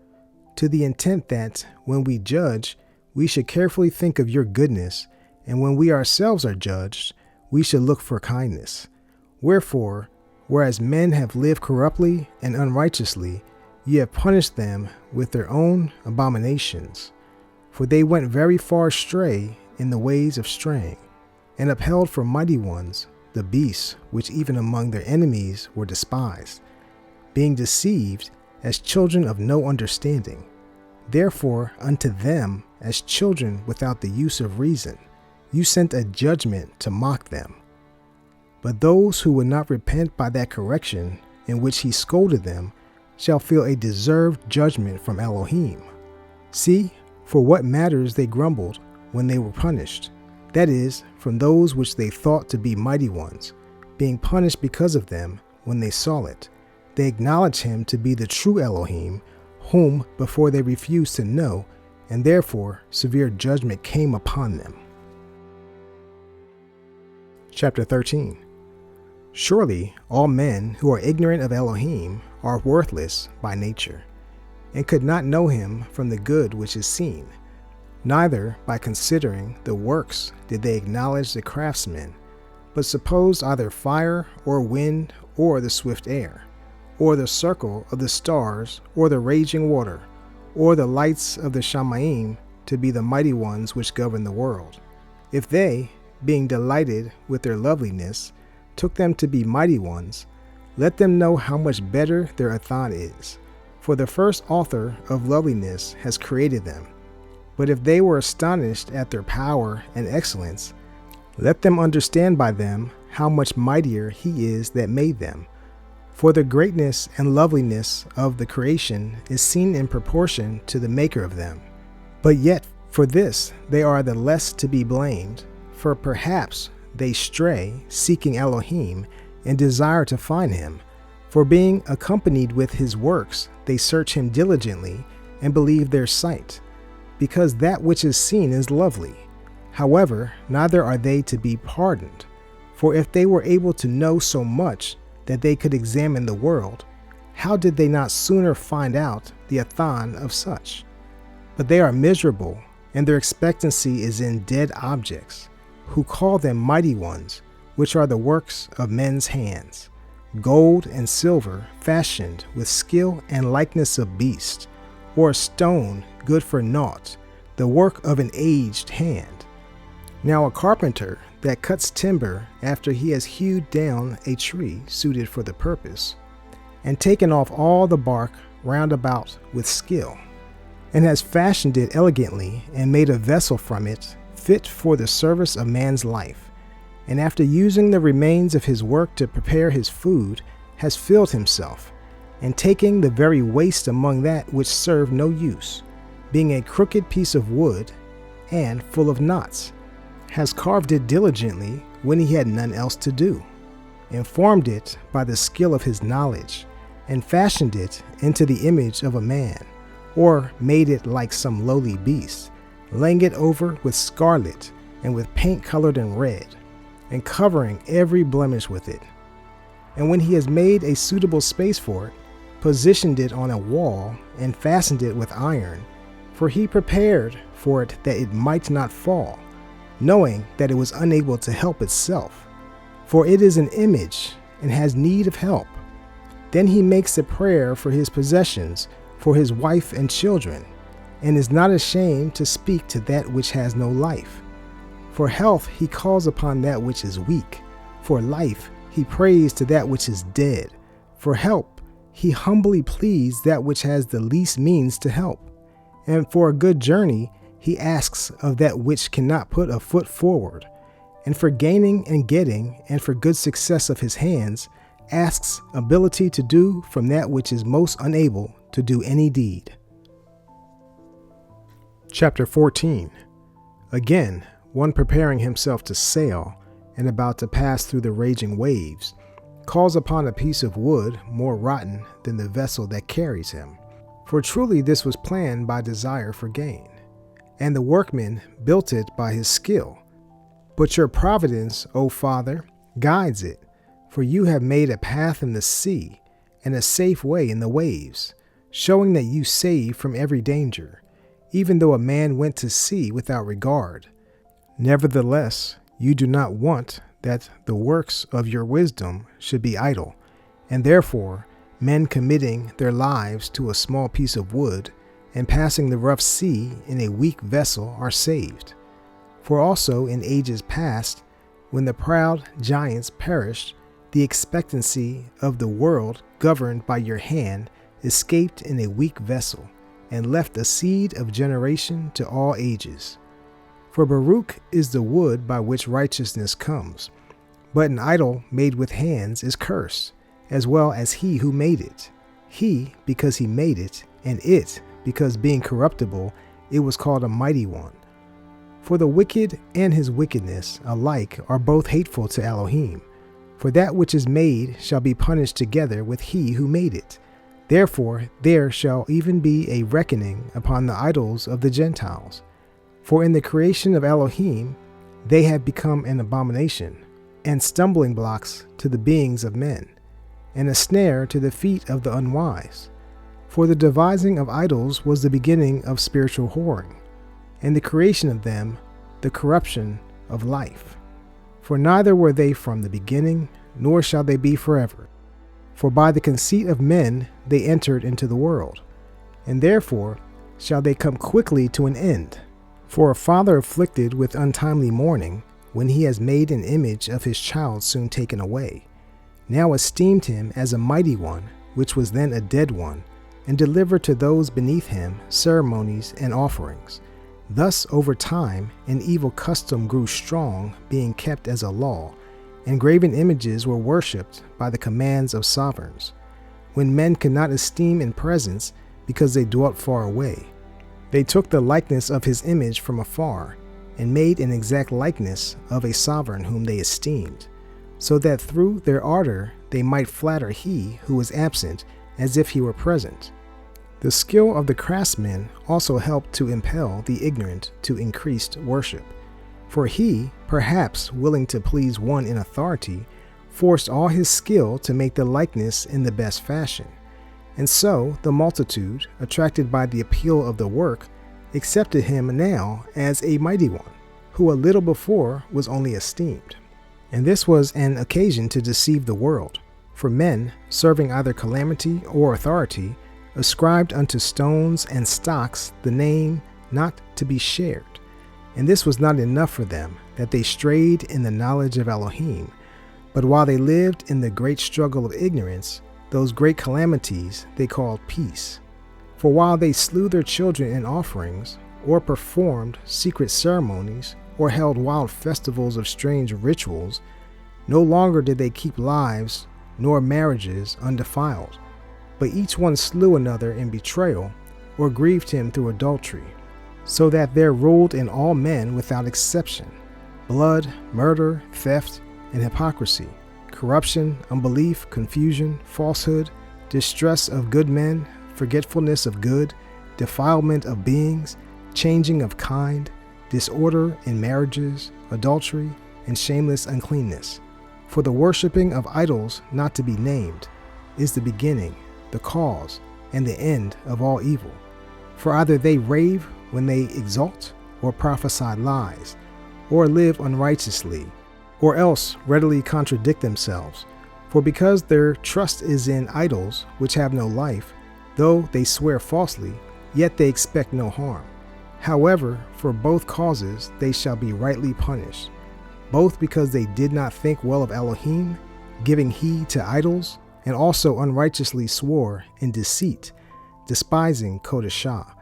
A: to the intent that, when we judge, we should carefully think of your goodness, and when we ourselves are judged, we should look for kindness. Wherefore, whereas men have lived corruptly and unrighteously, ye have punished them with their own abominations. For they went very far astray in the ways of straying, and upheld for mighty ones the beasts which even among their enemies were despised, being deceived as children of no understanding. Therefore unto them, as children without the use of reason, you sent a judgment to mock them. But those who would not repent by that correction in which he scolded them shall feel a deserved judgment from Elohim. See, for what matters they grumbled when they were punished, that is, from those which they thought to be mighty ones, being punished because of them when they saw it. They acknowledge him to be the true Elohim, whom before they refused to know, and therefore severe judgment came upon them. Chapter 13. Surely all men who are ignorant of Elohim are worthless by nature, and could not know him from the good which is seen. Neither by considering the works did they acknowledge the craftsman, but supposed either fire or wind or the swift air, or the circle of the stars or the raging water, or the lights of the Shamayim to be the mighty ones which govern the world. If they, being delighted with their loveliness, took them to be mighty ones, let them know how much better their Athan is. For the first author of loveliness has created them. But if they were astonished at their power and excellence, let them understand by them how much mightier he is that made them. For the greatness and loveliness of the creation is seen in proportion to the maker of them. But yet for this they are the less to be blamed, for perhaps they stray, seeking Elohim, and desire to find him. For being accompanied with his works, they search him diligently, and believe their sight, because that which is seen is lovely. However, neither are they to be pardoned. For if they were able to know so much that they could examine the world, how did they not sooner find out the Athan of such? But they are miserable, and their expectancy is in dead objects, who call them mighty ones, which are the works of men's hands, gold and silver fashioned with skill and likeness of beast, or a stone good for naught, the work of an aged hand. Now a carpenter that cuts timber after he has hewed down a tree suited for the purpose, and taken off all the bark round about with skill, and has fashioned it elegantly and made a vessel from it fit for the service of man's life, and after using the remains of his work to prepare his food, has filled himself, and taking the very waste among that which served no use, being a crooked piece of wood, and full of knots, has carved it diligently when he had none else to do, and formed it by the skill of his knowledge, and fashioned it into the image of a man, or made it like some lowly beast, laying it over with scarlet and with paint colored in red, and covering every blemish with it. And when he has made a suitable space for it, positioned it on a wall, and fastened it with iron, for he prepared for it that it might not fall, knowing that it was unable to help itself, for it is an image and has need of help. Then he makes a prayer for his possessions, for his wife and children, and is not ashamed to speak to that which has no life. For health he calls upon that which is weak. For life he prays to that which is dead. For help he humbly pleads that which has the least means to help. And for a good journey he asks of that which cannot put a foot forward. And for gaining and getting, and for good success of his hands, asks ability to do from that which is most unable to do any deed. Chapter 14. Again, one preparing himself to sail, and about to pass through the raging waves, calls upon a piece of wood more rotten than the vessel that carries him. For truly this was planned by desire for gain, and the workman built it by his skill. But your providence, O Father, guides it, for you have made a path in the sea, and a safe way in the waves, showing that you save from every danger, even though a man went to sea without regard. Nevertheless, you do not want that the works of your wisdom should be idle, and therefore men committing their lives to a small piece of wood and passing the rough sea in a weak vessel are saved. For also in ages past, when the proud giants perished, the expectancy of the world governed by your hand escaped in a weak vessel, and left a seed of generation to all ages. For Baruch is the wood by which righteousness comes, but an idol made with hands is cursed, as well as he who made it. He, because he made it, and it, because being corruptible, it was called a mighty one. For the wicked and his wickedness alike are both hateful to Elohim. For that which is made shall be punished together with he who made it. Therefore there shall even be a reckoning upon the idols of the Gentiles. For in the creation of Elohim they have become an abomination, and stumbling blocks to the beings of men, and a snare to the feet of the unwise. For the devising of idols was the beginning of spiritual whoring, and the creation of them the corruption of life. For neither were they from the beginning, nor shall they be forever. For by the conceit of men they entered into the world, and therefore shall they come quickly to an end. For a father afflicted with untimely mourning, when he has made an image of his child soon taken away, now esteemed him as a mighty one, which was then a dead one, and delivered to those beneath him ceremonies and offerings. Thus over time an evil custom grew strong, being kept as a law, and graven images were worshipped by the commands of sovereigns, when men could not esteem in presence because they dwelt far away. They took the likeness of his image from afar, and made an exact likeness of a sovereign whom they esteemed, so that through their ardor they might flatter he who was absent as if he were present. The skill of the craftsman also helped to impel the ignorant to increased worship. For he, perhaps willing to please one in authority, forced all his skill to make the likeness in the best fashion. And so the multitude, attracted by the appeal of the work, accepted him now as a mighty one, who a little before was only esteemed. And this was an occasion to deceive the world. For men, serving either calamity or authority, ascribed unto stones and stocks the name not to be shared. And this was not enough for them, that they strayed in the knowledge of Elohim. But while they lived in the great struggle of ignorance, those great calamities they called peace. For while they slew their children in offerings, or performed secret ceremonies, or held wild festivals of strange rituals, no longer did they keep lives nor marriages undefiled, but each one slew another in betrayal, or grieved him through adultery. So that there ruled in all men without exception blood, murder, theft, and hypocrisy, corruption, unbelief, confusion, falsehood, distress of good men, forgetfulness of good, defilement of beings, changing of kind, disorder in marriages, adultery, and shameless uncleanness. For the worshipping of idols not to be named is the beginning, the cause, and the end of all evil. For either they rave when they exalt, or prophesy lies, or live unrighteously, or else readily contradict themselves. For because their trust is in idols which have no life, though they swear falsely, yet they expect no harm. However, for both causes they shall be rightly punished, both because they did not think well of Elohim, giving heed to idols, and also unrighteously swore in deceit, despising Kodashah.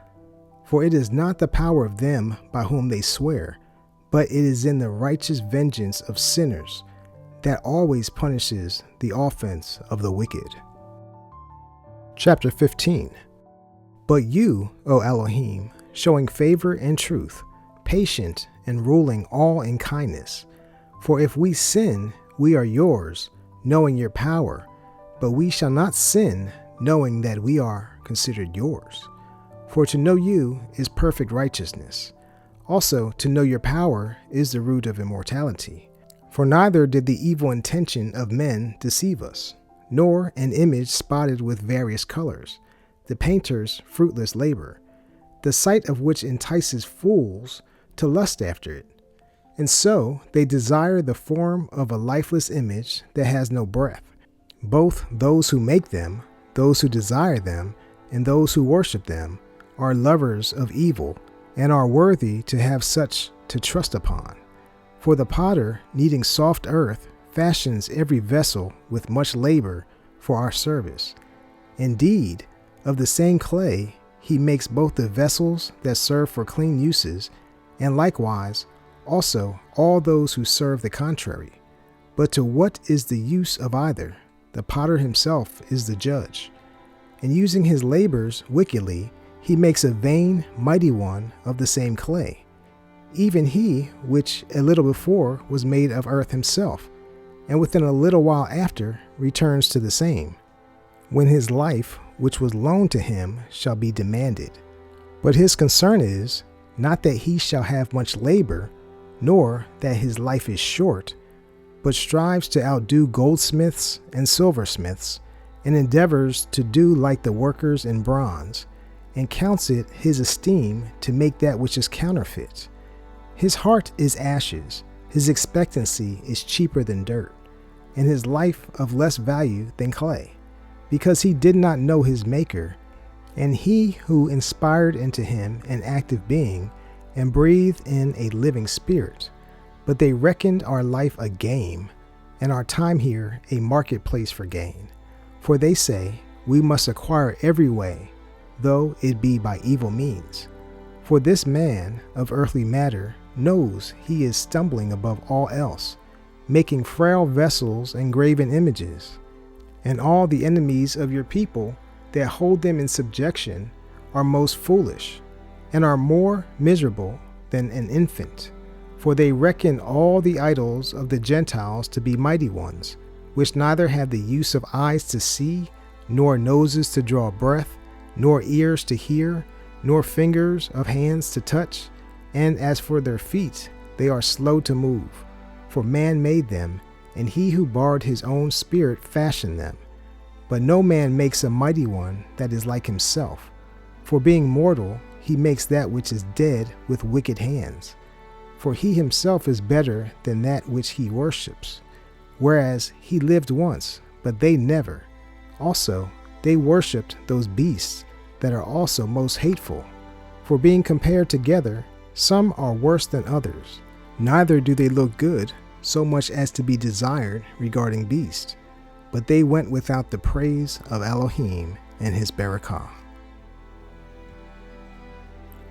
A: For it is not the power of them by whom they swear, but it is in the righteous vengeance of sinners that always punishes the offense of the wicked. Chapter 15. But you, O Elohim, showing favor and truth, patient and ruling all in kindness. For if we sin, we are yours, knowing your power, but we shall not sin, knowing that we are considered yours. For to know you is perfect righteousness. Also, to know your power is the root of immortality. For neither did the evil intention of men deceive us, nor an image spotted with various colors, the painter's fruitless labor, the sight of which entices fools to lust after it. And so they desire the form of a lifeless image that has no breath. Both those who make them, those who desire them, and those who worship them are lovers of evil and are worthy to have such to trust upon. For the potter, needing soft earth, fashions every vessel with much labor for our service. Indeed, of the same clay he makes both the vessels that serve for clean uses, and likewise also all those who serve the contrary. But to what is the use of either? The potter himself is the judge. And using his labors wickedly, he makes a vain, mighty one of the same clay. Even he, which a little before was made of earth himself, and within a little while after returns to the same, when his life, which was loaned to him, shall be demanded. But his concern is, not that he shall have much labor, nor that his life is short, but strives to outdo goldsmiths and silversmiths, and endeavors to do like the workers in bronze, and counts it his esteem to make that which is counterfeit. His heart is ashes, his expectancy is cheaper than dirt, and his life of less value than clay, because he did not know his Maker, and he who inspired into him an active being, and breathed in a living spirit. But they reckoned our life a game, and our time here a marketplace for gain. For they say, we must acquire every way, though it be by evil means. For this man of earthly matter knows he is stumbling above all else, making frail vessels and graven images. And all the enemies of your people that hold them in subjection are most foolish, and are more miserable than an infant. For they reckon all the idols of the Gentiles to be mighty ones, which neither have the use of eyes to see, nor noses to draw breath, nor ears to hear, nor fingers of hands to touch. And as for their feet, they are slow to move. For man made them, and he who borrowed his own spirit fashioned them. But no man makes a mighty one that is like himself. For being mortal, he makes that which is dead with wicked hands. For he himself is better than that which he worships. Whereas he lived once, but they never. Also, they worshipped those beasts that are also most hateful. For being compared together, some are worse than others. Neither do they look good, so much as to be desired regarding beasts. But they went without the praise of Elohim and his Barakah.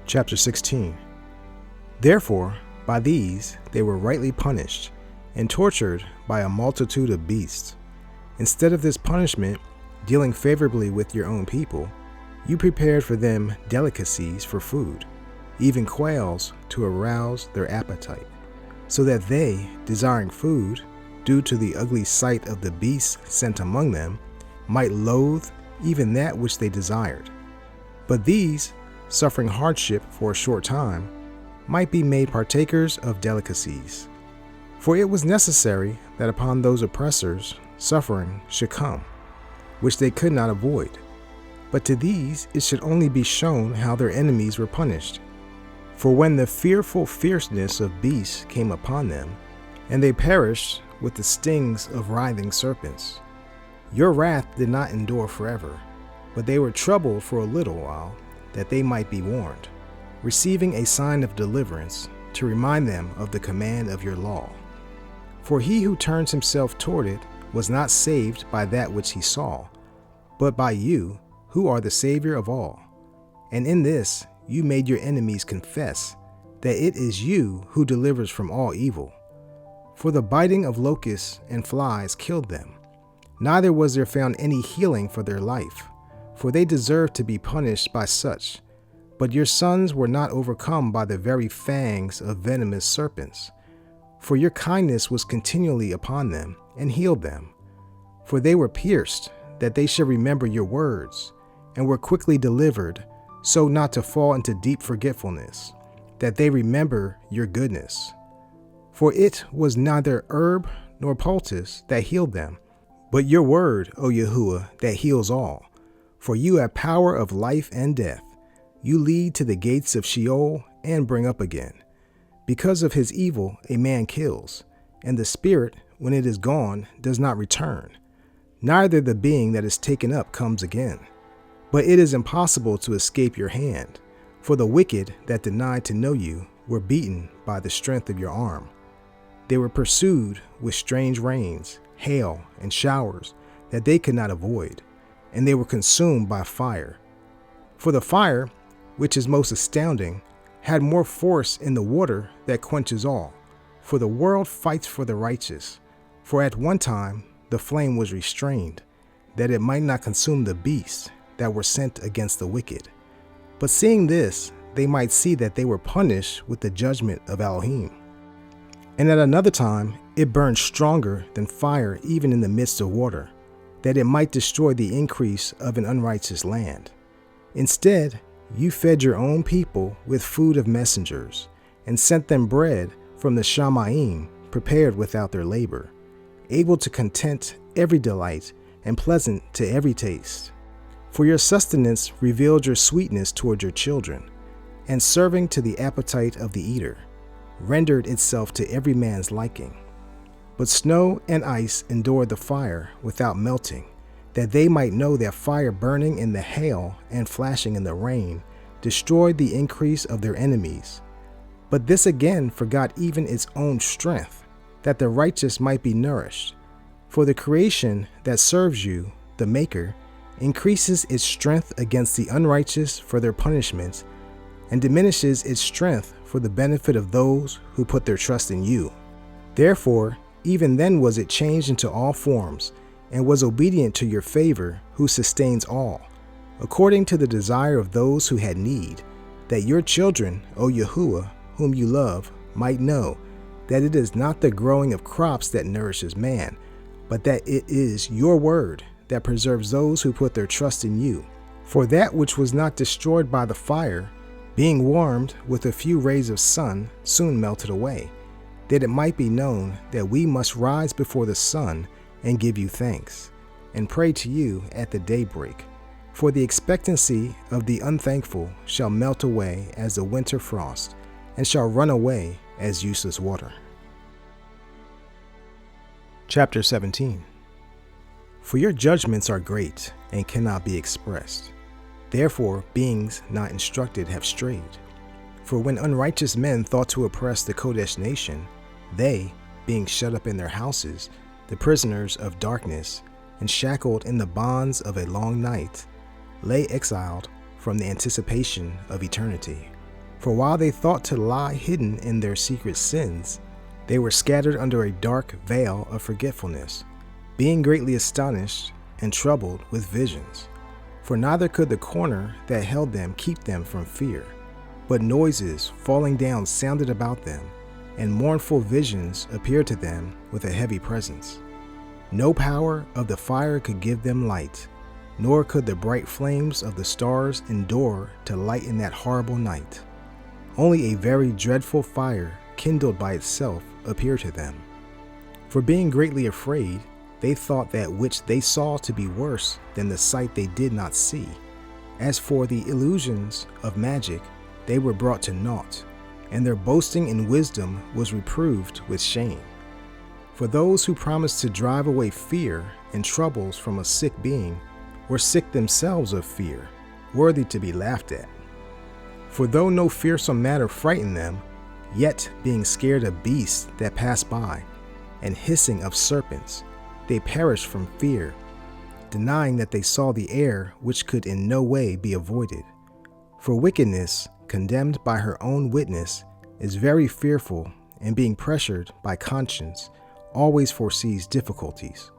A: Chapter 16. Therefore, by these they were rightly punished, and tortured by a multitude of beasts. Instead of this punishment, dealing favorably with your own people, you prepared for them delicacies for food, even quails to arouse their appetite, so that they, desiring food, due to the ugly sight of the beasts sent among them, might loathe even that which they desired. But these, suffering hardship for a short time, might be made partakers of delicacies. For it was necessary that upon those oppressors suffering should come, which they could not avoid. But to these it should only be shown how their enemies were punished. For when the fearful fierceness of beasts came upon them, and they perished with the stings of writhing serpents, your wrath did not endure forever, but they were troubled for a little while, that they might be warned, receiving a sign of deliverance to remind them of the command of your law. For he who turns himself toward it was not saved by that which he saw, but by you, who are the Savior of all. And in this you made your enemies confess that it is you who delivers from all evil. For the biting of locusts and flies killed them, neither was there found any healing for their life, for they deserved to be punished by such. But your sons were not overcome by the very fangs of venomous serpents. For your kindness was continually upon them, and healed them. For they were pierced, that they should remember your words, and were quickly delivered, so not to fall into deep forgetfulness, that they remember your goodness. For it was neither herb nor poultice that healed them, but your word, O Yahuah, that heals all. For you have power of life and death. You lead to the gates of Sheol and bring up again. Because of his evil, a man kills, and the spirit, when it is gone, does not return. Neither the being that is taken up comes again. But it is impossible to escape your hand, for the wicked that denied to know you were beaten by the strength of your arm. They were pursued with strange rains, hail, and showers that they could not avoid, and they were consumed by fire. For the fire, which is most astounding, had more force in the water that quenches all. For the world fights for the righteous. For at one time the flame was restrained, that it might not consume the beasts that were sent against the wicked. But seeing this, they might see that they were punished with the judgment of Elohim. And at another time it burned stronger than fire even in the midst of water, that it might destroy the increase of an unrighteous land. Instead, you fed your own people with food of messengers, and sent them bread from the Shamaim prepared without their labor, able to content every delight and pleasant to every taste. For your sustenance revealed your sweetness toward your children, and serving to the appetite of the eater, rendered itself to every man's liking. But snow and ice endured the fire without melting, that they might know that fire burning in the hail and flashing in the rain destroyed the increase of their enemies. But this again forgot even its own strength, that the righteous might be nourished. For the creation that serves you, the Maker, increases its strength against the unrighteous for their punishments, and diminishes its strength for the benefit of those who put their trust in you. Therefore, even then was it changed into all forms, and was obedient to your favor, who sustains all, according to the desire of those who had need, that your children, O Yahuah, whom you love, might know that it is not the growing of crops that nourishes man, but that it is your word that preserves those who put their trust in you. For that which was not destroyed by the fire, being warmed with a few rays of sun, soon melted away, that it might be known that we must rise before the sun and give you thanks, and pray to you at the daybreak. For the expectancy of the unthankful shall melt away as the winter frost, and shall run away as useless water. Chapter 17. For your judgments are great and cannot be expressed. Therefore beings not instructed have strayed. For when unrighteous men thought to oppress the Kodesh nation, they, being shut up in their houses, the prisoners of darkness, and shackled in the bonds of a long night, lay exiled from the anticipation of eternity. For while they thought to lie hidden in their secret sins, they were scattered under a dark veil of forgetfulness, being greatly astonished and troubled with visions. For neither could the corner that held them keep them from fear, but noises falling down sounded about them, and mournful visions appeared to them with a heavy presence. No power of the fire could give them light, nor could the bright flames of the stars endure to lighten that horrible night. Only a very dreadful fire kindled by itself appeared to them. For being greatly afraid, they thought that which they saw to be worse than the sight they did not see. As for the illusions of magic, they were brought to naught, and their boasting in wisdom was reproved with shame. For those who promised to drive away fear and troubles from a sick being were sick themselves of fear, worthy to be laughed at. For though no fearsome matter frightened them, yet being scared of beasts that pass by, and hissing of serpents, they perished from fear, denying that they saw the air which could in no way be avoided. For wickedness, condemned by her own witness, is very fearful, and being pressured by conscience, always foresees difficulties.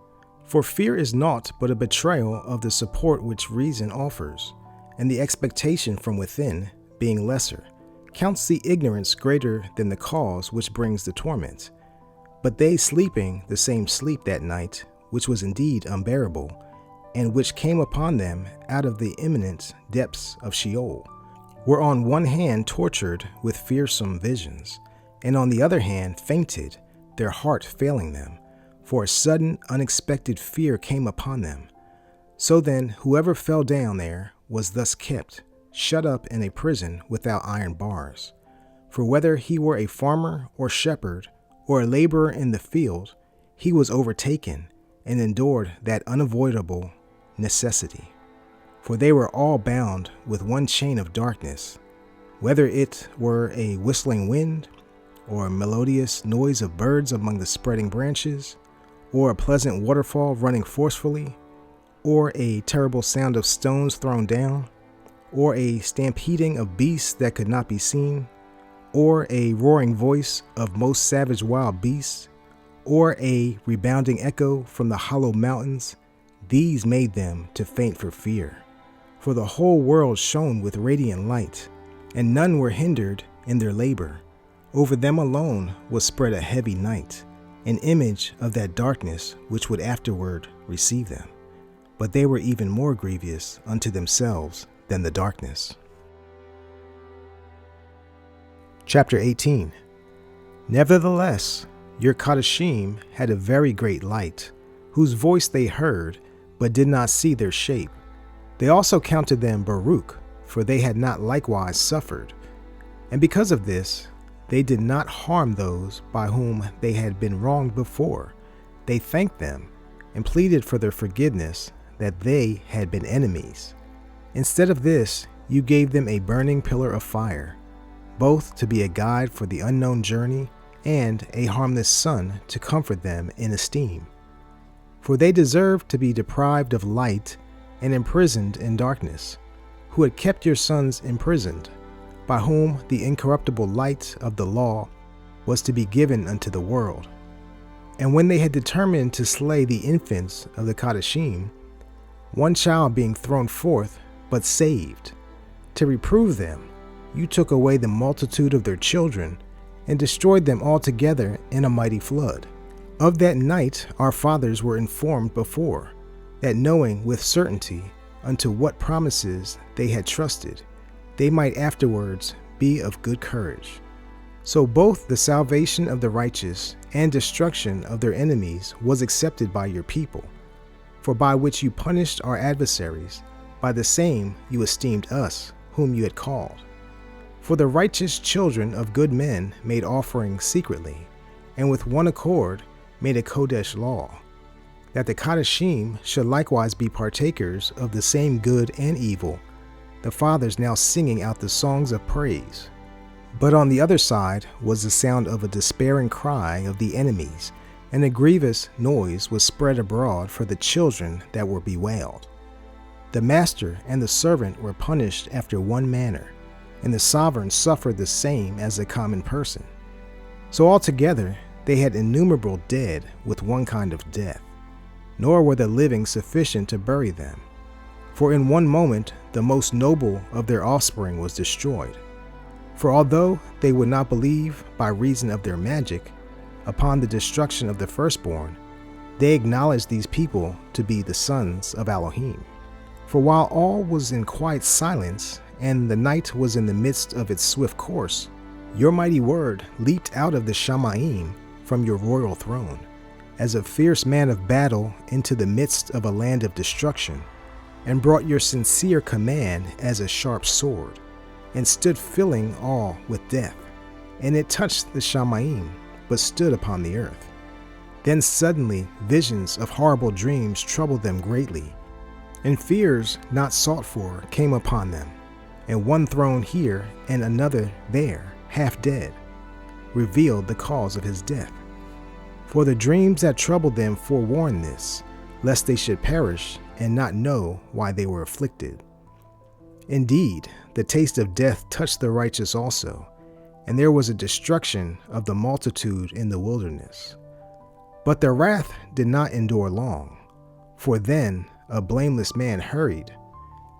A: For fear is naught but a betrayal of the support which reason offers, and the expectation from within, being lesser, counts the ignorance greater than the cause which brings the torment. But they sleeping the same sleep that night, which was indeed unbearable, and which came upon them out of the imminent depths of Sheol, were on one hand tortured with fearsome visions, and on the other hand fainted, their heart failing them. for a sudden, unexpected fear came upon them. So then, whoever fell down there was thus kept, shut up in a prison without iron bars. For whether he were a farmer or shepherd, or a laborer in the field, he was overtaken and endured that unavoidable necessity. For they were all bound with one chain of darkness, whether it were a whistling wind, or a melodious noise of birds among the spreading branches, or a pleasant waterfall running forcefully, or a terrible sound of stones thrown down, or a stampeding of beasts that could not be seen, or a roaring voice of most savage wild beasts, or a rebounding echo from the hollow mountains. These made them to faint for fear. For the whole world shone with radiant light, and none were hindered in their labor. Over them alone was spread a heavy night, an image of that darkness which would afterward receive them. But they were even more grievous unto themselves than the darkness. Chapter 18. Nevertheless, your Kadashim had a very great light, whose voice they heard, but did not see their shape. They also counted them Baruch, for they had not likewise suffered. And because of this, they did not harm those by whom they had been wronged before. They thanked them and pleaded for their forgiveness, that they had been enemies. Instead of this, you gave them a burning pillar of fire, both to be a guide for the unknown journey and a harmless sun to comfort them in esteem. For they deserved to be deprived of light and imprisoned in darkness, who had kept your sons imprisoned, by whom the incorruptible light of the law was to be given unto the world. And when they had determined to slay the infants of the Kadashim, one child being thrown forth, but saved, to reprove them, you took away the multitude of their children, and destroyed them altogether in a mighty flood. Of that night our fathers were informed before, that knowing with certainty unto what promises they had trusted, they might afterwards be of good courage. So both the salvation of the righteous and destruction of their enemies was accepted by your people. For by which you punished our adversaries, by the same you esteemed us, whom you had called. For the righteous children of good men made offerings secretly, and with one accord made a Kodesh law, that the Kadashim should likewise be partakers of the same good and evil, the fathers now singing out the songs of praise. But on the other side was the sound of a despairing cry of the enemies, and a grievous noise was spread abroad for the children that were bewailed. The master and the servant were punished after one manner, and the sovereign suffered the same as a common person. So altogether they had innumerable dead with one kind of death, nor were the living sufficient to bury them. For in one moment the most noble of their offspring was destroyed. For although they would not believe by reason of their magic upon the destruction of the firstborn, they acknowledged these people to be the sons of Elohim. For while all was in quiet silence, and the night was in the midst of its swift course, your mighty word leaped out of the Shamayim from your royal throne, as a fierce man of battle into the midst of a land of destruction, and brought your sincere command as a sharp sword, and stood filling all with death. And it touched the Shamayim, but stood upon the earth. Then suddenly visions of horrible dreams troubled them greatly, and fears not sought for came upon them, and one thrown here and another there, half dead, revealed the cause of his death. For the dreams that troubled them forewarned this, lest they should perish and not know why they were afflicted. Indeed, the taste of death touched the righteous also, and there was a destruction of the multitude in the wilderness. But their wrath did not endure long, for then a blameless man hurried,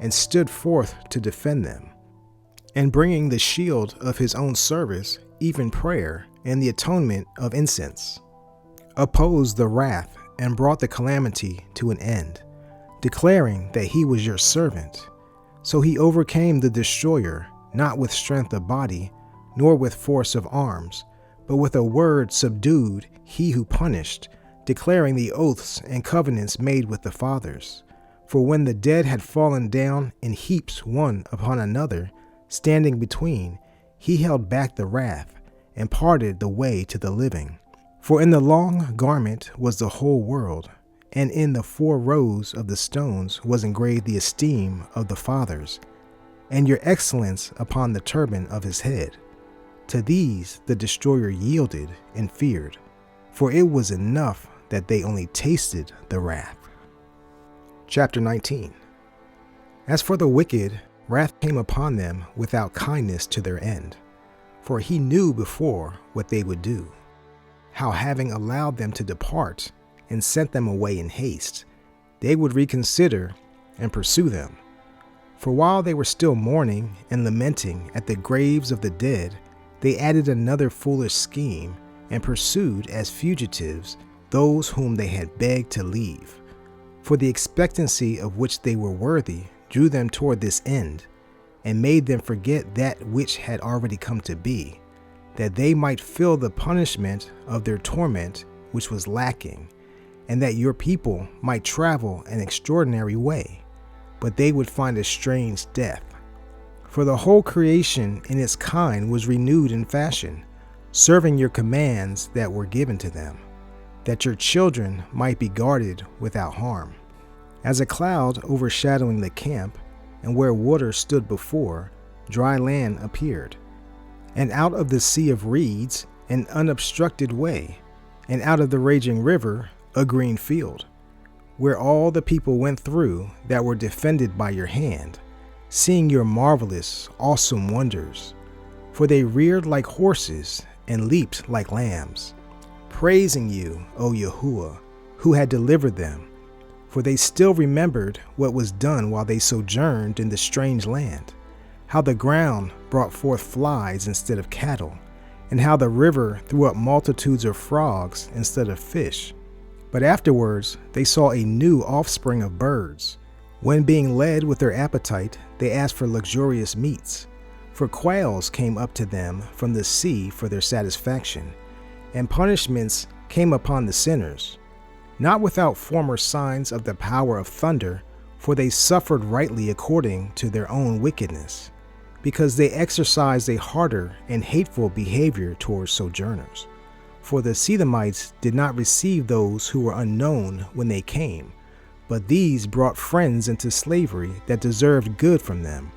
A: and stood forth to defend them, and bringing the shield of his own service, even prayer and the atonement of incense, opposed the wrath and brought the calamity to an end, declaring that he was your servant. So he overcame the destroyer, not with strength of body, nor with force of arms, but with a word subdued he who punished, declaring the oaths and covenants made with the fathers. For when the dead had fallen down in heaps one upon another, standing between, he held back the wrath, and parted the way to the living. For in the long garment was the whole world, and in the 4 rows of the stones was engraved the esteem of the fathers, and your excellence upon the turban of his head. To these the destroyer yielded and feared, for it was enough that they only tasted the wrath. Chapter 19. As for the wicked, wrath came upon them without kindness to their end, for he knew before what they would do, how having allowed them to depart and sent them away in haste, they would reconsider and pursue them. For while they were still mourning and lamenting at the graves of the dead, they added another foolish scheme and pursued as fugitives those whom they had begged to leave. For the expectancy of which they were worthy drew them toward this end, and made them forget that which had already come to be, that they might feel the punishment of their torment which was lacking, and that your people might travel an extraordinary way, but they would find a strange death. For the whole creation in its kind was renewed in fashion, serving your commands that were given to them, that your children might be guarded without harm. As a cloud overshadowing the camp, and where water stood before, dry land appeared. And out of the sea of reeds, an unobstructed way, and out of the raging river, a green field, where all the people went through that were defended by your hand, seeing your marvelous, awesome wonders. For they reared like horses and leaped like lambs, praising you, O Yahuah, who had delivered them. For they still remembered what was done while they sojourned in the strange land, how the ground brought forth flies instead of cattle, and how the river threw up multitudes of frogs instead of fish. But afterwards they saw a new offspring of birds, when being led with their appetite they asked for luxurious meats. For quails came up to them from the sea for their satisfaction, and punishments came upon the sinners, not without former signs of the power of thunder, for they suffered rightly according to their own wickedness, because they exercised a harder and hateful behavior towards sojourners. For the Sedomites did not receive those who were unknown when they came, but these brought friends into slavery that deserved good from them.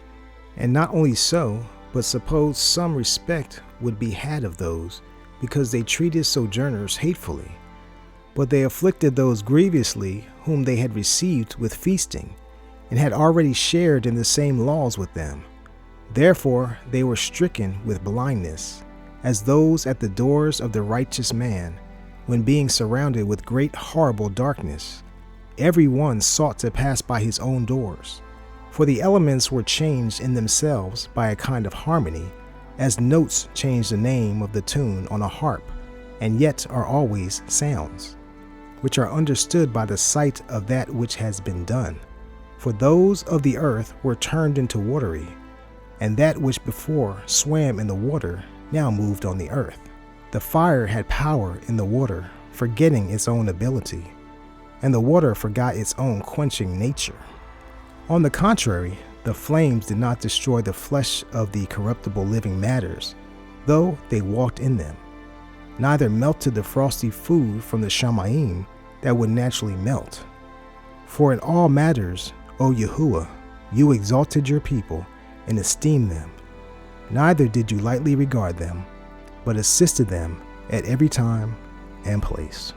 A: And not only so, but supposed some respect would be had of those, because they treated sojourners hatefully. But they afflicted those grievously whom they had received with feasting, and had already shared in the same laws with them. Therefore they were stricken with blindness, as those at the doors of the righteous man, when being surrounded with great horrible darkness, every one sought to pass by his own doors. For the elements were changed in themselves by a kind of harmony, as notes change the name of the tune on a harp, and yet are always sounds, which are understood by the sight of that which has been done. For those of the earth were turned into watery, and that which before swam in the water now moved on the earth. The fire had power in the water, forgetting its own ability, and the water forgot its own quenching nature. On the contrary, the flames did not destroy the flesh of the corruptible living matters, though they walked in them, neither melted the frosty food from the Shamayim that would naturally melt. For in all matters, O Yahuah, you exalted your people and esteemed them. Neither did you lightly regard them, but assisted them at every time and place.